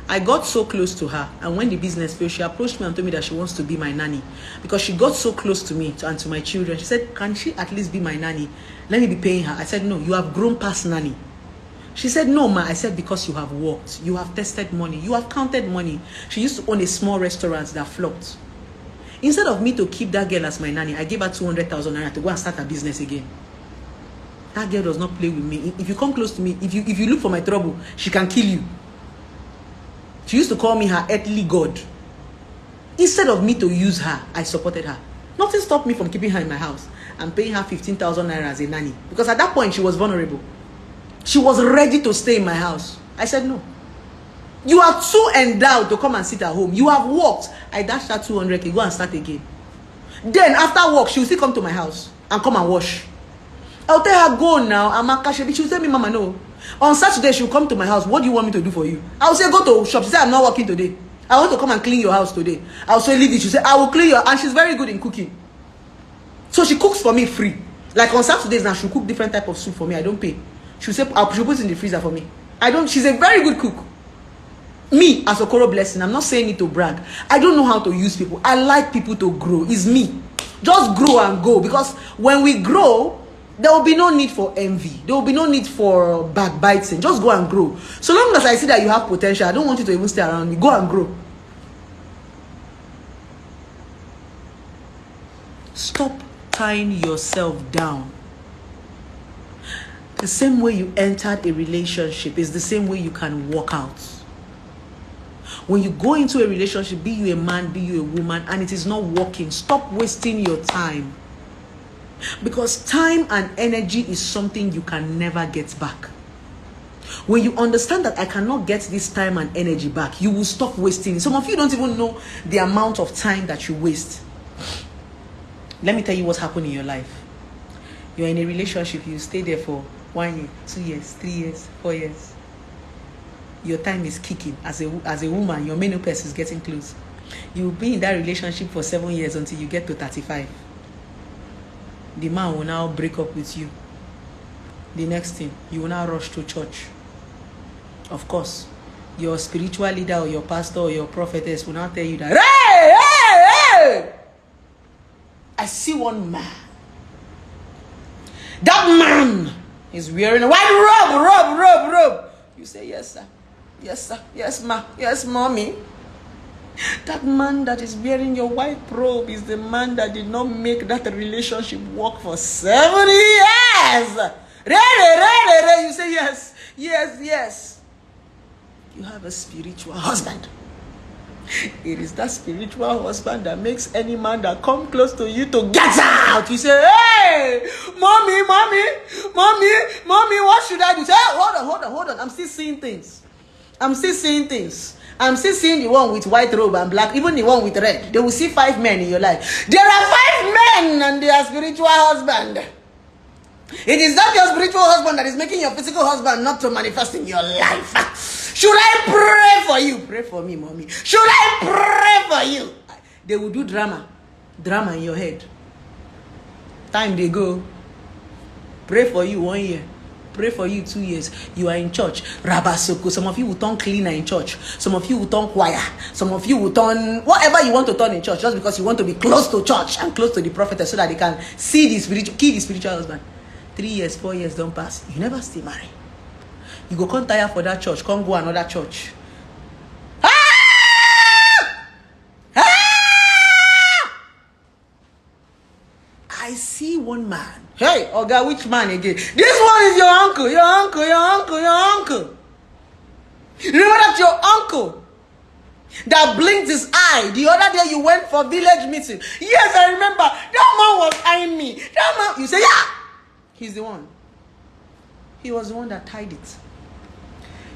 I got so close to her, and when the business failed, she approached me and told me that she wants to be my nanny because she got so close to me and to my children. She said, can she at least be my nanny? Let me be paying her. I said, no, you have grown past nanny. She said, no, ma. I said, because you have worked, you have tested money, you have counted money. She used to own a small restaurant that flopped. Instead of me to keep that girl as my nanny, I gave her 200,000 naira to go and start her business again. That girl does not play with me. If you come close to me, if you look for my trouble, she can kill you. She used to call me her earthly god. Instead of me to use her, I supported her. Nothing stopped me from keeping her in my house and paying her 15,000 naira as a nanny. Because at that point, she was vulnerable. She was ready to stay in my house. I said, no. You are too endowed to come and sit at home. You have worked. I dashed her 200k. Go and start again. Then, after work, she will still come to my house and come and wash. I'll tell her, go now. She will tell me, Mama, no. On Saturday, she'll come to my house. What do you want me to do for you? I'll say, go to shop. She said, I'm not working today. I want to come and clean your house today. I'll say, leave it. She say, I will clean your, and she's very good in cooking. So she cooks for me free. Like on Saturdays now, she'll cook different type of soup for me. I don't pay. She'll say, she'll put it in the freezer for me. She's a very good cook. Me, as Okoro Blessing, I'm not saying it to brag. I don't know how to use people. I like people to grow. It's me. Just grow and go. Because when we grow, there will be no need for envy. There will be no need for backbiting. Just go and grow. So long as I see that you have potential, I don't want you to even stay around me. Go and grow. Stop tying yourself down. The same way you entered a relationship is the same way you can walk out. When you go into a relationship, be you a man, be you a woman, and it is not working, stop wasting your time. Because time and energy is something you can never get back. When you understand that I cannot get this time and energy back, you will stop wasting it. Some of you don't even know the amount of time that you waste. Let me tell you what's happened in your life. You're in a relationship, you stay there for 1 year, 2 years, 3 years, 4 years. Your time is kicking. As a woman, your menopause is getting close. You will be in that relationship for 7 years until you get to 35. The man will now break up with you. The next thing, you will now rush to church. Of course, your spiritual leader or your pastor or your prophetess will now tell you that, hey! I see one man. That man is wearing a white robe. You say, yes, sir. Yes, sir. Yes, ma. Yes, mommy. That man that is wearing your white robe is the man that did not make that relationship work for 7 years. You say, yes, yes, yes. You have a spiritual husband. It is that spiritual husband that makes any man that come close to you to get out. You say, hey, mommy, what should I do? Say, hey, hold on. I'm still seeing things. I'm still seeing the one with white robe and black, even the one with red. They will see 5 men in your life. There are 5 men and they are spiritual husband. It is not your spiritual husband that is making your physical husband not to manifest in your life. Should I pray for you? Pray for me, mommy. Should I pray for you? They will do drama in your head. Time they go. Pray for you 1 year. Pray for you 2 years. You are in church. Rabasoko. Some of you will turn cleaner in church. Some of you will turn choir. Some of you will turn whatever you want to turn in church, just because you want to be close to church and close to the prophet so that they can see the spiritual husband. 3 years, 4 years don't pass. You never stay married. You go come tire for that church. Come go another church. I see one man. Hey, Oga, which man again? This one is your uncle. Your uncle. Remember that your uncle that blinked his eye the other day you went for village meeting? Yes, I remember. That man was eyeing me. That man, you say, yeah. He's the one. He was the one that tied it.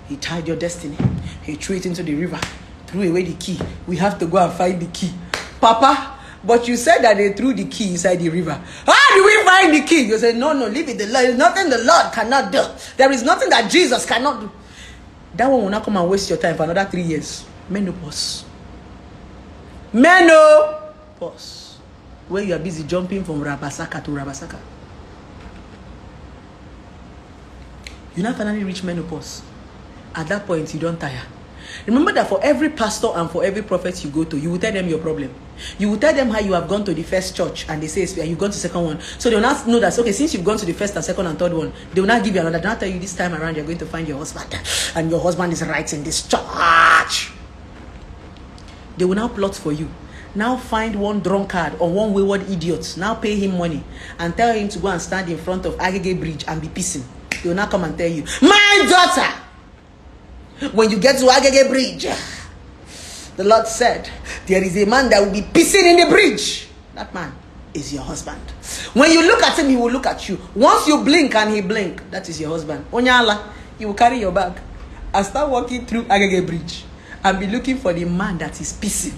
He tied your destiny. He threw it into the river. Threw away the key. We have to go and find the key. Papa, but you said that they threw the key inside the river. How do we find the key? You say, no, leave it. There is nothing the Lord cannot do. There is nothing that Jesus cannot do. That one will not come and waste your time for another 3 years. Menopause. Where you are busy jumping from Rabasaka to Rabasaka. You now finally reach menopause. At that point, you don't tire. Remember that for every pastor and for every prophet you go to, you will tell them your problem. You will tell them how you have gone to the first church and they say you've gone to the second one. So they will not know that, okay, since you've gone to the first and second and third one, they will not give you another. They will not tell you this time around you're going to find your husband. And your husband is right in this church. They will now plot for you. Now find one drunkard or one wayward idiot. Now pay him money and tell him to go and stand in front of Agege Bridge and be pissing. They will now come and tell you, my daughter, when you get to Agege Bridge, the Lord said, there is a man that will be pissing in the bridge. That man is your husband. When you look at him, he will look at you. Once you blink and he blink, that is your husband. Onyala, you will carry your bag and start walking through Agege Bridge and be looking for the man that is pissing.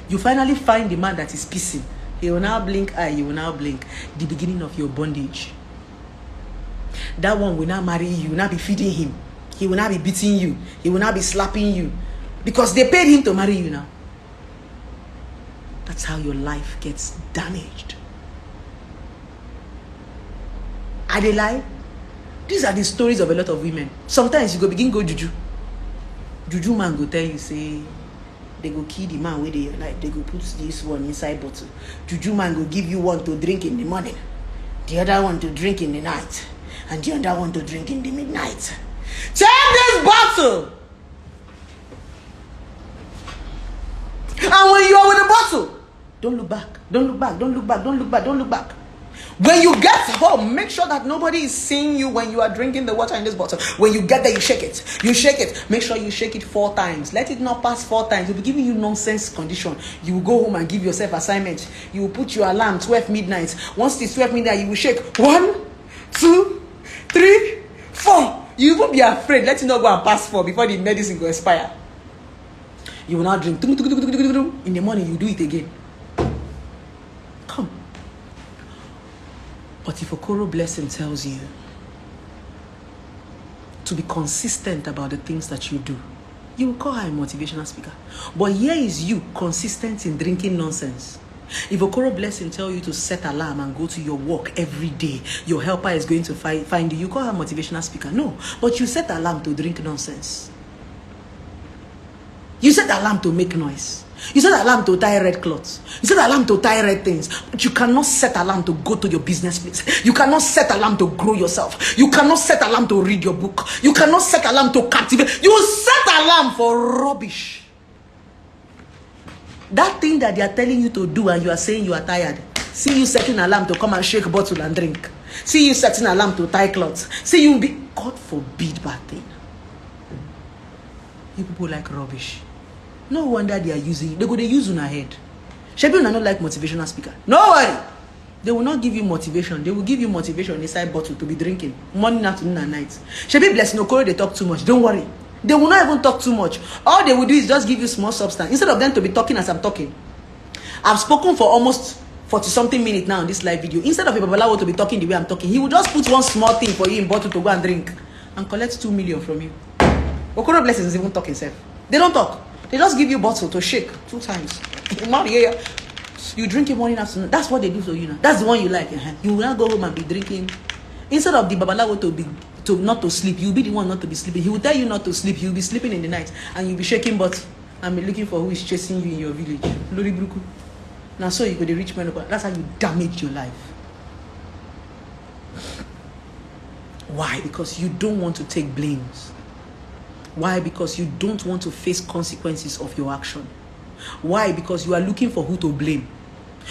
You finally find the man that is pissing. He will now blink eye, you will now blink. The beginning of your bondage. That one will now marry you, will now be feeding him. He will not be beating you. He will not be slapping you. because they paid him to marry you now. That's how your life gets damaged. Are they lie? These are the stories of a lot of women. Sometimes you go juju. Juju man go tell you, say, they go kill the man with the like, they go put this one inside bottle. Juju man go give you one to drink in the morning, the other one to drink in the night, and the other one to drink in the midnight. Take this bottle! And when you are with the bottle, don't look back, don't look back, don't look back, don't look back, don't look back. When you get home, make sure that nobody is seeing you when you are drinking the water in this bottle. When you get there, you shake it. You shake it. Make sure you shake it 4 times. Let it not pass 4 times. We'll be giving you nonsense condition. You will go home and give yourself assignment. You will put your alarm 12 midnight. Once it's 12 midnight, you will shake 1, 2, 3, 4. You won't be afraid. Let it not go and pass 4 before the medicine will expire. You will not drink. In the morning, you do it again. Come. But if Okoro Blessing tells you to be consistent about the things that you do, you will call her a motivational speaker. But here is you consistent in drinking nonsense. If Okoro Blessing tells you to set alarm and go to your work every day, your helper is going to find you, you call her motivational speaker. No, but you set alarm to drink nonsense. You set alarm to make noise. You set alarm to tie red cloths. You set alarm to tie red things. But you cannot set alarm to go to your business place. You cannot set alarm to grow yourself. You cannot set alarm to read your book. You cannot set alarm to captivate. You set alarm for rubbish. That thing that they are telling you to do and you are saying you are tired. See you setting alarm to come and shake bottle and drink. See you setting alarm to tie clothes. See you be, God forbid bad thing. You people like rubbish. No wonder they are using it. They use on her head. Shebi una not like motivational speaker. No worry. They will not give you motivation. They will give you motivation inside bottle to be drinking. Morning, afternoon, and night. Shebi Blessing Okoro, they talk too much. Don't worry. They will not even talk too much. All they will do is just give you small substance. Instead of them to be talking as I'm talking. I've spoken for almost 40-something minutes now in this live video. Instead of a Babalawo to be talking the way I'm talking, he will just put one small thing for you in bottle to go and drink. And collect 2 million from you. Okoro Blessing is even talking himself. They don't talk. They just give you bottle to shake 2 times. You drink it morning, afternoon. That's what they do to you now. That's the one you like. You will not go home and be drinking. Instead of the Babalawo to not to sleep, you'll be the one not to be sleeping. He will tell you not to sleep. You'll be sleeping in the night. And you'll be shaking bottle and be looking for who is chasing you in your village. Lori Bruku. Now so you go the rich man. That's how you damage your life. Why? Because you don't want to take blames. Why? Because you don't want to face consequences of your action. Why? Because you are looking for who to blame.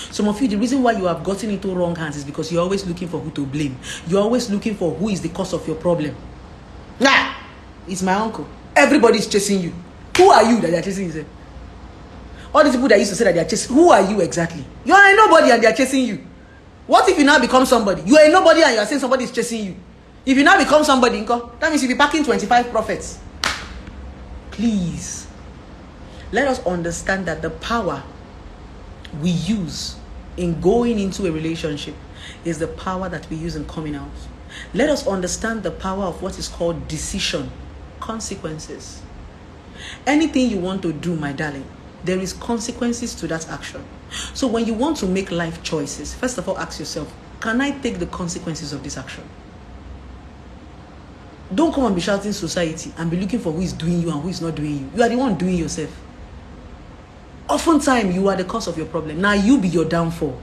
Some of you, the reason why you have gotten into wrong hands is because you're always looking for who to blame. You're always looking for who is the cause of your problem. Nah, it's my uncle. Everybody is chasing you. Who are you that they're chasing you? All these people that used to say that they're chasing, who are you exactly? You are a nobody and they're chasing you. What if you now become somebody? You are a nobody and you are saying somebody is chasing you. If you now become somebody, that means you'll be packing 25 prophets. Please, let us understand that the power we use in going into a relationship is the power that we use in coming out. Let us understand the power of what is called decision, consequences. Anything you want to do, my darling, there is consequences to that action. So when you want to make life choices, first of all, ask yourself, can I take the consequences of this action? Don't come and be shouting society and be looking for who is doing you and who is not doing you. You are the one doing yourself. Oftentimes, you are the cause of your problem. Now, you be your downfall.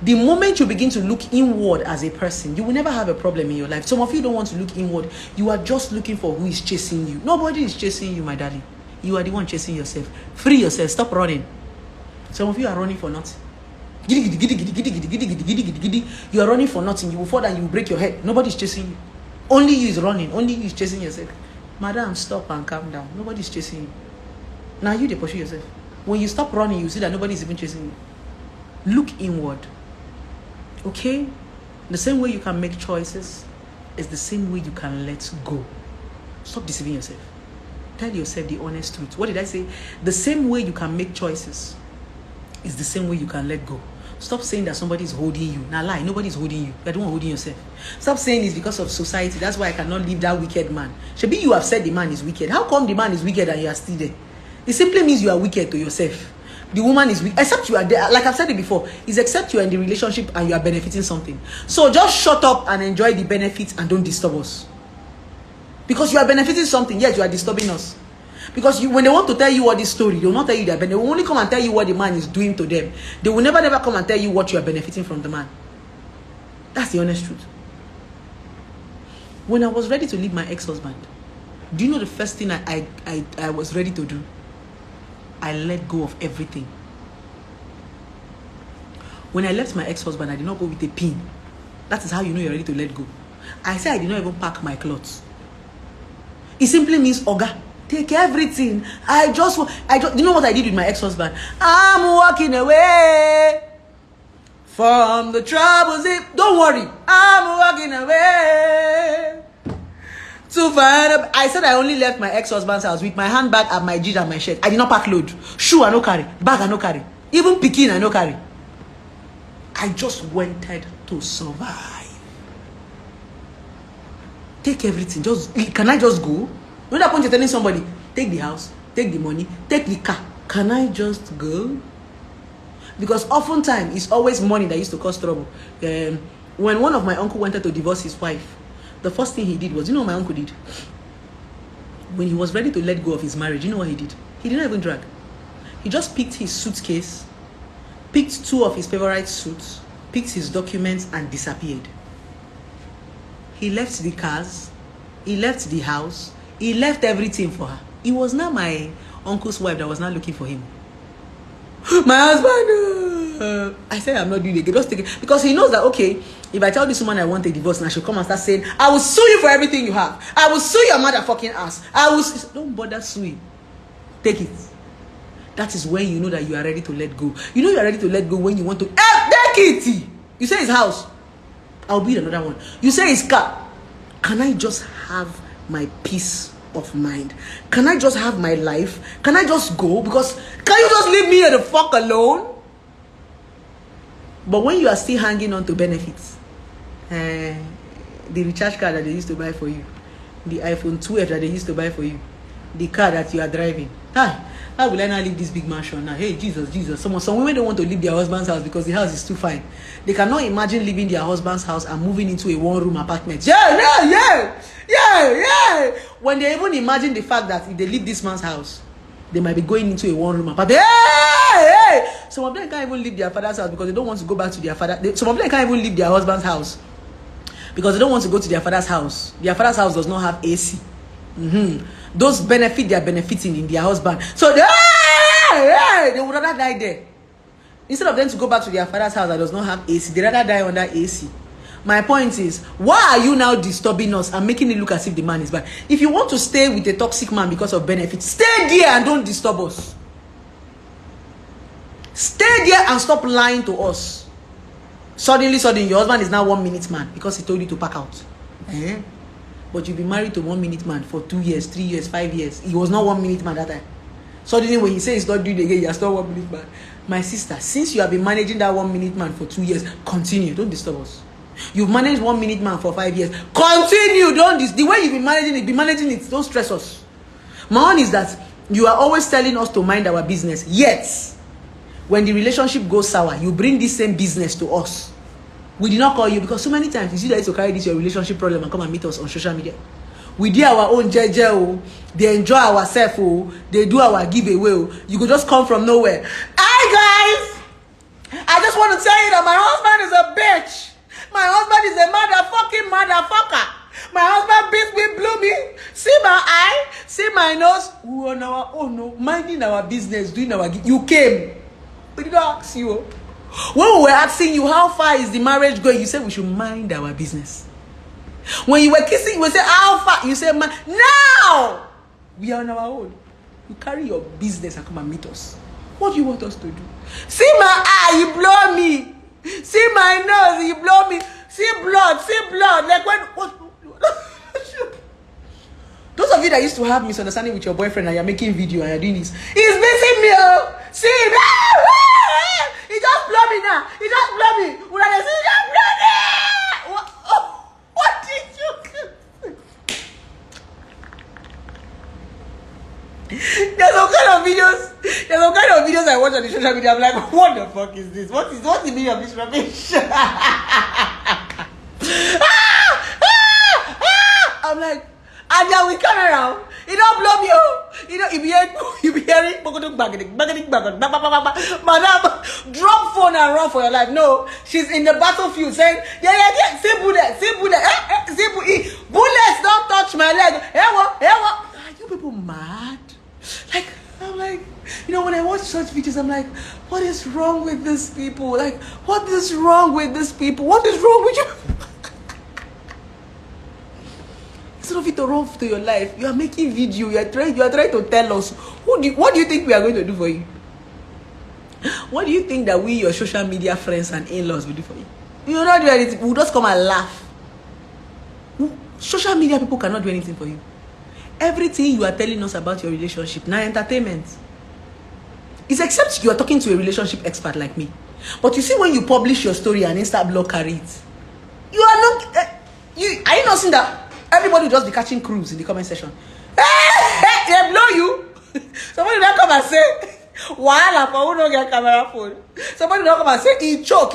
The moment you begin to look inward as a person, you will never have a problem in your life. Some of you don't want to look inward. You are just looking for who is chasing you. Nobody is chasing you, my darling. You are the one chasing yourself. Free yourself. Stop running. Some of you are running for nothing. You are running for nothing. You will fall and you will break your head. Nobody is chasing you. Only you is running. Only you is chasing yourself. Madam, stop and calm down. Nobody is chasing you. Now you, they pursue yourself. When you stop running, you see that nobody is even chasing you. Look inward. Okay? The same way you can make choices is the same way you can let go. Stop deceiving yourself. Tell yourself the honest truth. What did I say? The same way you can make choices is the same way you can let go. Stop saying that somebody is holding you. Now lie, nobody's holding you. You're the one holding yourself. Stop saying it's because of society. That's why I cannot leave that wicked man. Shabi, you have said the man is wicked. How come the man is wicked and you are still there? It simply means you are wicked to yourself. The woman is weak. Except you are there. Like I've said it before, it's except you are in the relationship and you are benefiting something. So just shut up and enjoy the benefits and don't disturb us. Because you are benefiting something, yet you are disturbing us. Because when they want to tell you what this story, they will not tell you that. They will only come and tell you what the man is doing to them. They will never come and tell you what you are benefiting from the man. That's the honest truth. When I was ready to leave my ex-husband, do you know the first thing I was ready to do? I let go of everything. When I left my ex-husband, I did not go with a pin. That is how you know you're ready to let go. I said I did not even pack my clothes. It simply means, Oga, take everything. You know what I did with my ex-husband? I'm walking away from the troubles. Don't worry, I'm walking away to find a... I said I only left my ex-husband's house with my handbag and my jeans and my shirt. I did not pack load. Shoe I no carry. Bag I no carry. Even pikin I no carry. I just wanted to survive. Take everything. Can I just go? When that point you're telling somebody, take the house, take the money, take the car. Can I just go? Because oftentimes it's always money that used to cause trouble. When one of my uncle wanted to divorce his wife, the first thing he did was, you know what my uncle did? When he was ready to let go of his marriage, you know what he did? He didn't even drag. He just picked his suitcase, picked 2 of his favorite suits, picked his documents and disappeared. He left the cars, he left the house, he left everything for her. It was not my uncle's wife that was not looking for him. My husband, I said I'm not doing it. Just take it. Because he knows that, okay, if I tell this woman I want a divorce, now she'll come and start saying, I will sue you for everything you have. I will sue your motherfucking ass. Don't bother suing. Take it. That is when you know that you are ready to let go. You know you are ready to let go when you want to take it. You say his house, I'll build another one. You say his car, can I just have my peace of mind? Can I just have my life? Can I just go? Because can you just leave me the fuck alone? But when you are still hanging on to benefits, the recharge card that they used to buy for you, the iPhone 12 that they used to buy for you, the car that you are driving, how will I now leave this big mansion now? Hey, Jesus. Some women don't want to leave their husband's house because the house is too fine. They cannot imagine leaving their husband's house and moving into a one-room apartment. Yeah. When they even imagine the fact that if they leave this man's house, they might be going into a one-room apartment. Hey! Some of them can't even leave their father's house because they don't want to go back to their father. Some of them can't even leave their husband's house because they don't want to go to their father's house. Their father's house does not have AC. Those benefit they are benefiting in their husband. So they would rather die there. Instead of them to go back to their father's house that does not have AC, they rather die under AC. My point is, why are you now disturbing us and making it look as if the man is bad? If you want to stay with a toxic man because of benefits, stay there and don't disturb us. Stay there and stop lying to us. Suddenly, your husband is now 1 minute man because he told you to pack out. But you've been married to 1 minute man for 2 years, 3 years, 5 years. He was not 1 minute man that time. Suddenly, when he says he's not doing it again, you're still 1 minute man. My sister, since you have been managing that 1 minute man for 2 years, continue. Don't disturb us. You've managed 1 minute man for 5 years. Continue. The way you've been managing it. Don't stress us. My own is that you are always telling us to mind our business. Yet, when the relationship goes sour, you bring this same business to us. We did not call you because so many times you see that it's to carry this your relationship problem and come and meet us on social media. We do our own jeje. They enjoy ourselves. They do our giveaway. You could just come from nowhere. Hi guys! I just want to tell you that my husband is a bitch. My husband is a motherfucker. My husband beats me, blew me. See my eye, see my nose. We on our own, no, minding our business, doing our. You came. We did not ask you. When we were asking you how far is the marriage going, you said we should mind our business. When you were kissing, we said how far. You said now we are on our own. You carry your business and come and meet us. What do you want us to do? See my eye, you blow me. See my nose, you blow me. See blood. Like what? Those of you that used to have misunderstanding with your boyfriend and you're making video and you're doing this, he's missing me. See, he just blow me now. He just on the social media, I'm like, what the fuck is this? What's the meaning of this rubbish? I'm like, and then we come around. You don't blow me, oh. You know, you be hearing, madam, drop phone and run for your life. No, she's in the battlefield saying, yeah, see bullet, bullets don't touch my leg. Are you people mad? Like, I'm like, you know, when I watch such videos, I'm like, what is wrong with these people? Like, what is wrong with these people? What is wrong with you? Instead of it to run to your life, you are making video. You are trying to tell us what do you think we are going to do for you? What do you think that we, your social media friends and in-laws, will do for you? You will not do anything. We'll just come and laugh. Social media people cannot do anything for you. Everything you are telling us about your relationship now entertainment. It's except you are talking to a relationship expert like me. But you see, when you publish your story and Insta blog carry it, you are not. Are you not seeing that? Everybody will just be catching cruise in the comment section. Hey, they blow you. Somebody will come and say, "Wahala for who don't get camera phone." Somebody will come and say, "He choke."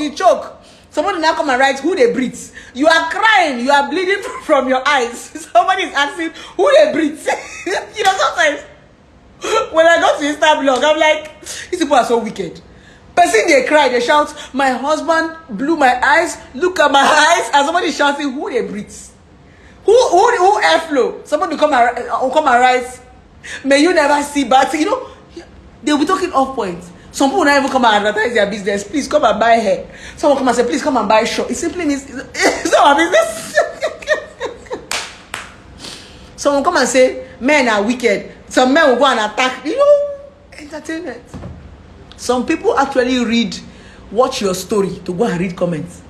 Somebody will now come and write, "Who they breathe?" You are crying, you are bleeding from your eyes. Somebody is asking, "Who they breathe?" You know, sometimes when I go to Insta blog, I'm like, these people are so wicked. Person they cry, they shout, "My husband blew my eyes. Look at my eyes." And somebody is shouting, "Who they breathe?" Who airflow? Somebody will come and write, "May you never see bad." You know, they'll be talking off point. Some people will not even come and advertise their business. "Please come and buy hair." Someone come and say, "Please come and buy short." It simply means it's not a business. Someone come and say, "Men are wicked." Some men will go and attack. You know, entertainment. Some people actually watch your story to go and read comments.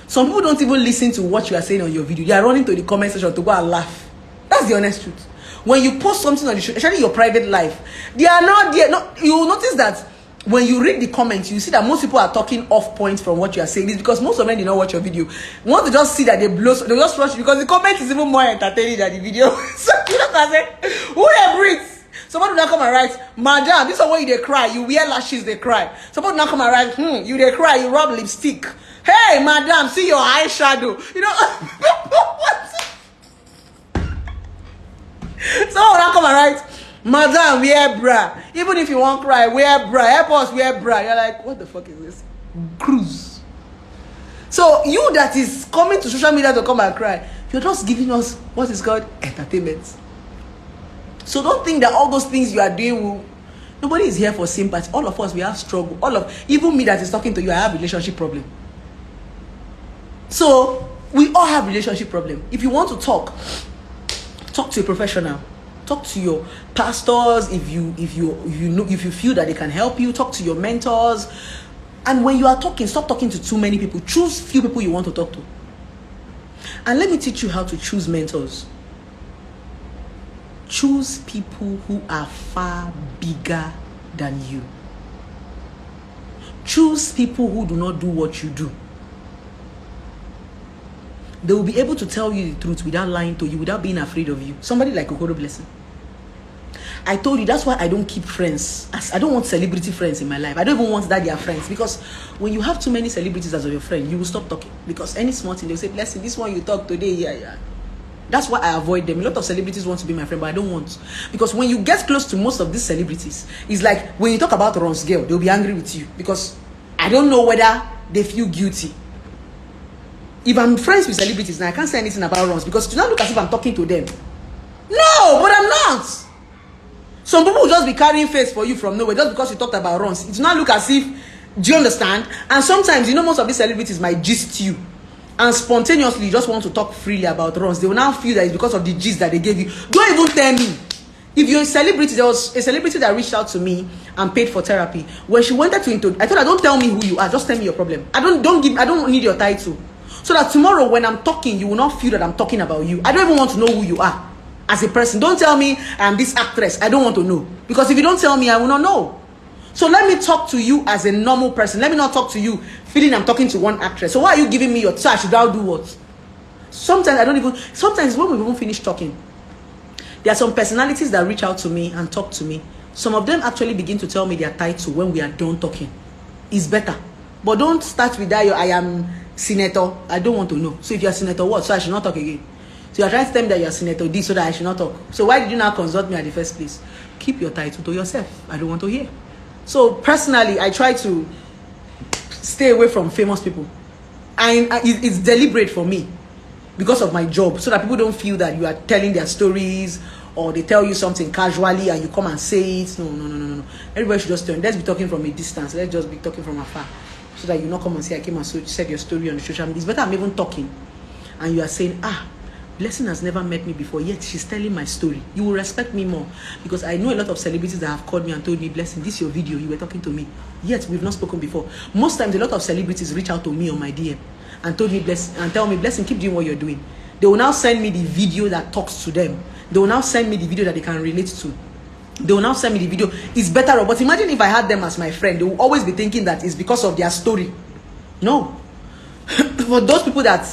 Some people don't even listen to what you are saying on your video. They are running to the comment section to go and laugh. That's the honest truth. When you post something on the show, especially your private life, they are not there. No, you will notice that when you read the comments, you see that most people are talking off point from what you are saying. It's because most of them did not watch your video. Once they just see that they just rush because the comment is even more entertaining than the video. So you know what I say? Who they breathe? Somebody will not come and write, "Madam, this is why you they cry. You wear lashes, they cry." Somebody will not come and write, "You they cry, you rub lipstick." "Hey, madam, see your eyeshadow." You know, what? Someone will not come and write, "Madam, wear bra. Even if you won't cry, wear bra. Help us wear bra." You're like, what the fuck is this? Cruise. So you that is coming to social media to come and cry, you're just giving us what is called entertainment. So don't think that all those things you are doing nobody is here for sympathy. All of us, we have struggle. Even me that is talking to you, I have relationship problem. So we all have relationship problem. If you want to talk to a professional. Talk to your pastors if you feel that they can help you. Talk to your mentors. And when you are talking, stop talking to too many people. Choose few people you want to talk to. And let me teach you how to choose mentors. Choose people who are far bigger than you. Choose people who do not do what you do. They will be able to tell you the truth without lying to you, without being afraid of you. Somebody like Okoro Blessing. I told you, that's why I don't keep friends. I don't want celebrity friends in my life. I don't even want that they are friends. Because when you have too many celebrities as your friend, you will stop talking. Because any small thing, they'll say, "Blessing, this one you talk today, yeah. That's why I avoid them. A lot of celebrities want to be my friend, but I don't want. Because when you get close to most of these celebrities, it's like when you talk about Ron's girl, they'll be angry with you. Because I don't know whether they feel guilty. If I'm friends with celebrities now, I can't say anything about Rons because it does not look as if I'm talking to them. No, but I'm not. Some people will just be carrying face for you from nowhere just because you talked about Rons. It does not look as if, do you understand? And sometimes, most of these celebrities might gist you. And spontaneously, you just want to talk freely about Rons. They will now feel that it's because of the gist that they gave you. Don't even tell me. If you're a celebrity, there was a celebrity that reached out to me and paid for therapy. When she wanted to I told her, don't tell me who you are, just tell me your problem. I don't need your title. So that tomorrow when I'm talking, you will not feel that I'm talking about you. I don't even want to know who you are as a person. Don't tell me I'm this actress. I don't want to know. Because if you don't tell me, I will not know. So let me talk to you as a normal person. Let me not talk to you feeling I'm talking to one actress. So why are you giving me your touch? Should I do what? Sometimes when we even finish talking, there are some personalities that reach out to me and talk to me. Some of them actually begin to tell me their title when we are done talking. It's better. But don't start with that, I am senator. I don't want to know. So if you're senator what? So I should not talk again. So you're trying to tell me that you're senator D so that I should not talk. So why did you not consult me at the first place? Keep your title to yourself. I don't want to hear. So personally, I try to stay away from famous people. And it's deliberate for me because of my job, so that people don't feel that you are telling their stories or they tell you something casually and you come and say it. No. Everybody should just turn. Let's be talking from a distance. Let's just be talking from afar, so that you not come and say I came and said your story on the social media. It's better I'm even talking and you are saying, Blessing has never met me before, yet she's telling my story. You will respect me more, because I know a lot of celebrities that have called me and told me, Blessing, this is your video, you were talking to me, yet we've not spoken before. Most times a lot of celebrities reach out to me on my DM and told me, tell me, Blessing, keep doing what you're doing. They will now send me the video that talks to them. They will now send me the video that they can relate to. They will now send me the video. It's better, but imagine if I had them as my friend. They will always be thinking that it's because of their story. No. For those people that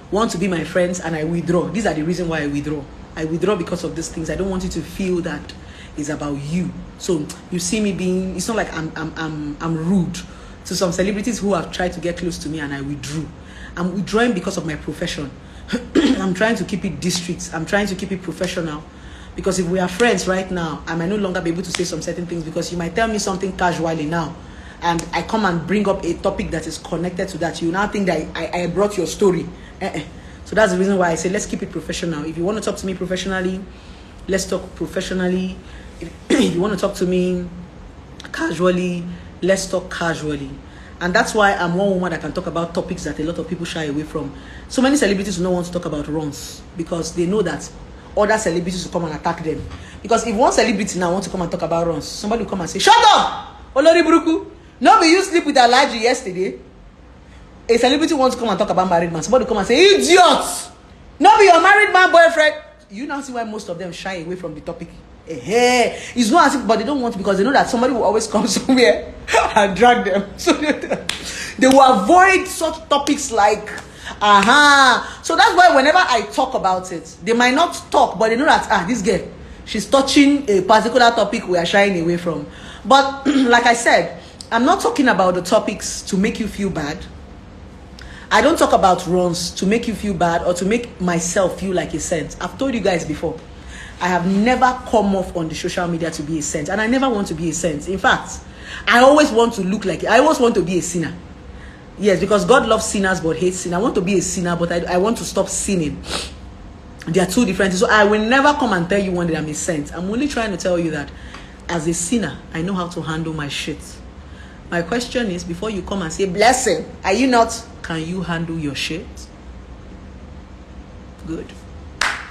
want to be my friends and I withdraw, these are the reason why I withdraw. I withdraw because of these things. I don't want you to feel that it's about you. So you see me being, it's not like I'm rude to some celebrities who have tried to get close to me and I withdrew. I'm withdrawing because of my profession. I'm trying to keep it discreet. I'm trying to keep it professional. Because if we are friends right now, I might no longer be able to say some certain things, because you might tell me something casually now and I come and bring up a topic that is connected to that. You now think that I brought your story. So that's the reason why I say let's keep it professional. If you want to talk to me professionally, let's talk professionally. If you want to talk to me casually, let's talk casually. And that's why I'm one woman that can talk about topics that a lot of people shy away from. So many celebrities do not want to talk about runs because they know that other celebrities will come and attack them. Because if one celebrity now wants to come and talk about runs, somebody will come and say, shut up! Olori Buruku! No, you sleep with Alaji yesterday. A celebrity wants to come and talk about married man. Somebody will come and say, idiot! No, be your married man boyfriend. You now see why most of them shy away from the topic. It's not as if, but they don't want to, because they know that somebody will always come somewhere and drag them. So they will avoid such topics like, So that's why whenever I talk about it, they might not talk, but they know that, this girl, she's touching a particular topic we are shying away from. But like I said, I'm not talking about the topics to make you feel bad. I don't talk about runs to make you feel bad or to make myself feel like a saint. I've told you guys before, I have never come off on the social media to be a saint, and I never want to be a saint. In fact, I always want to look like it. I always want to be a sinner. Yes, because God loves sinners but hates sin. I want to be a sinner, but I want to stop sinning. They are two different things. So I will never come and tell you one day I'm a saint. I'm only trying to tell you that as a sinner, I know how to handle my shit. My question is, before you come and say, Blessing, are you not? Can you handle your shit? Good.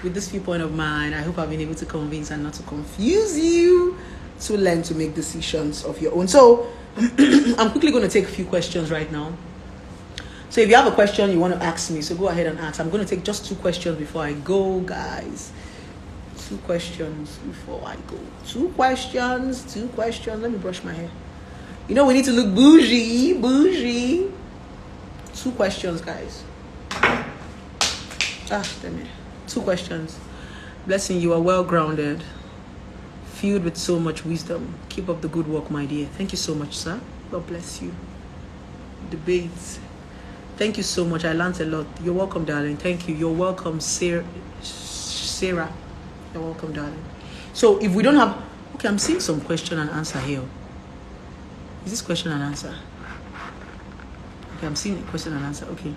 With this viewpoint of mine, I hope I've been able to convince and not to confuse you to learn to make decisions of your own. So I'm quickly going to take a few questions right now. So if you have a question you want to ask me, so go ahead and ask. I'm going to take just 2 questions before I go, guys. 2 questions before I go. 2 questions. Let me brush my hair. You know, we need to look bougie. 2 questions, guys. Damn it. 2 questions. Blessing, you are well grounded, filled with so much wisdom. Keep up the good work, my dear. Thank you so much, sir. God bless you. Debates. Thank you so much. I learned a lot. You're welcome, darling. Thank you. You're welcome, Sarah. You're welcome, darling. So if we don't have... Okay, I'm seeing some question and answer here. Is this question and answer? Okay, I'm seeing a question and answer. Okay.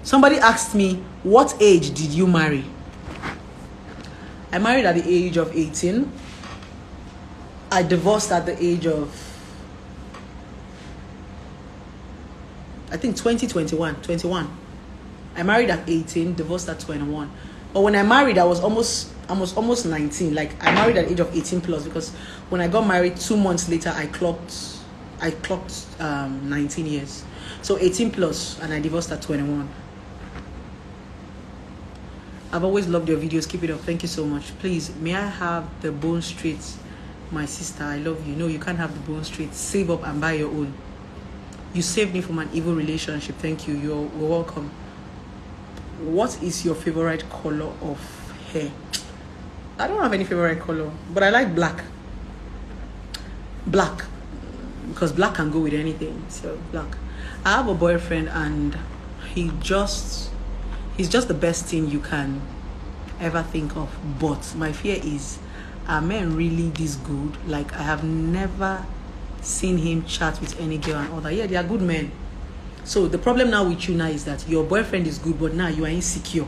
Somebody asked me, what age did you marry? I married at the age of 18. I divorced at the age of, I think 21. I married at 18, divorced at 21. But when I married, I was almost 19. Like, I married at the age of 18 plus, because when I got married 2 months later, I clocked 19 years. So 18 plus, and I divorced at 21. I've always loved your videos. Keep it up. Thank you so much. Please, may I have the bone straight? My sister, I love you. No, you can't have the bone straight. Save up and buy your own. You saved me from an evil relationship. Thank you. You're welcome. What is your favorite color of hair? I don't have any favorite color, but I like black. Black. Because black can go with anything. So black. I have a boyfriend and he's just the best thing you can ever think of. But my fear is, are men really this good? Like, I have never seen him chat with any girl and all that. Yeah, they are good men. So the problem now with you now is that your boyfriend is good, but now you are insecure.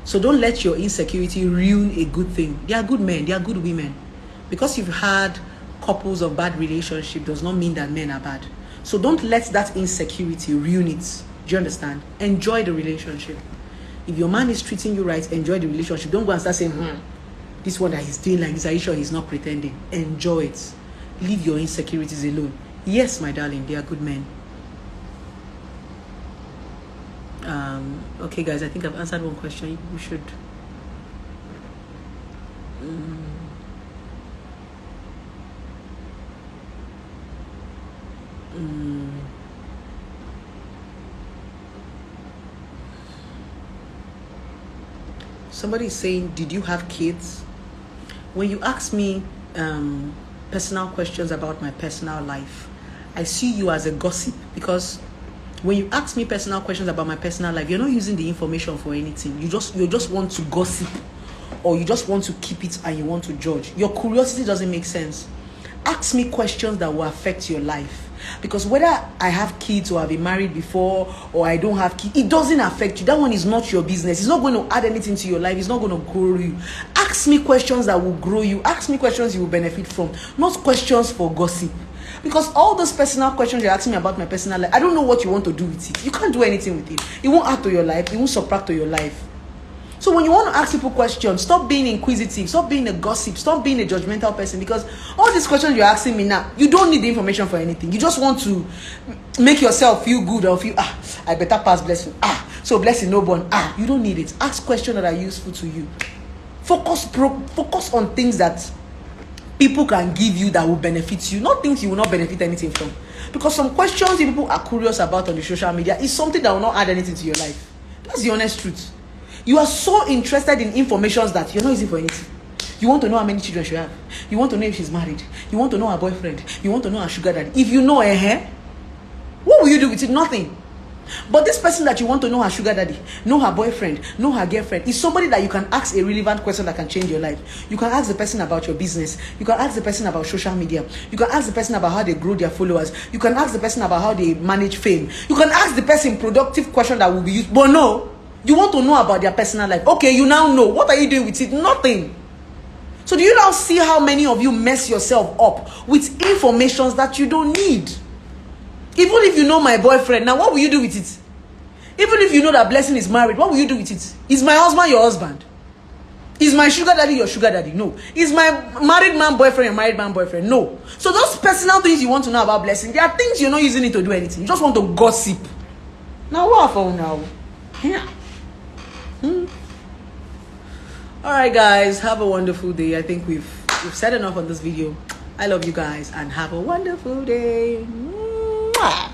So don't let your insecurity ruin a good thing. They are good men, they are good women. Because you've had couples of bad relationship does not mean that men are bad. So don't let that insecurity ruin it. Do you understand? Enjoy the relationship. If your man is treating you right, enjoy the relationship. Don't go and start saying, this one that he's doing like this, are you sure he's not pretending? Enjoy it. Leave your insecurities alone. Yes, my darling, they are good men. Okay, guys, I think I've answered one question. We should. Somebody is saying, did you have kids? When you ask me personal questions about my personal life, I see you as a gossip, because when you ask me personal questions about my personal life, you're not using the information for anything. You just want to gossip, or you just want to keep it and you want to judge. Your curiosity doesn't make sense. Ask me questions that will affect your life. Because whether I have kids or I've been married before or I don't have kids, it doesn't affect you. That one is not your business. It's not going to add anything to your life. It's not going to grow you. Ask me questions that will grow you. Ask me questions you will benefit from, not questions for gossip. Because all those personal questions you're asking me about my personal life, I don't know what you want to do with it. You can't do anything with it. It won't add to your life. It won't subtract to your life. So when you want to ask people questions, stop being inquisitive, stop being a gossip, stop being a judgmental person, because all these questions you're asking me now, you don't need the information for anything. You just want to make yourself feel good, or feel, I better pass blessing. So blessing no born. You don't need it. Ask questions that are useful to you. Focus on things that people can give you that will benefit you, not things you will not benefit anything from. Because some questions people are curious about on the social media is something that will not add anything to your life. That's the honest truth. You are so interested in information that you're not using for anything. You want to know how many children she have. You want to know if she's married. You want to know her boyfriend. You want to know her sugar daddy. If you know what will you do with it? Nothing. But this person that you want to know her sugar daddy, know her boyfriend, know her girlfriend, is somebody that you can ask a relevant question that can change your life. You can ask the person about your business. You can ask the person about social media. You can ask the person about how they grow their followers. You can ask the person about how they manage fame. You can ask the person productive question that will be used. But no, you want to know about their personal life. Okay, you now know. What are you doing with it? Nothing. So do you now see how many of you mess yourself up with information that you don't need? Even if you know my boyfriend, now what will you do with it? Even if you know that Blessing is married, what will you do with it? Is my husband your husband? Is my sugar daddy your sugar daddy? No. Is my married man boyfriend your married man boyfriend? No. So those personal things you want to know about Blessing, there are things you're not using it to do anything. You just want to gossip. Now what for now? Yeah. Alright guys, have a wonderful day. I think we've said enough on this video. I love you guys and have a wonderful day. Mwah.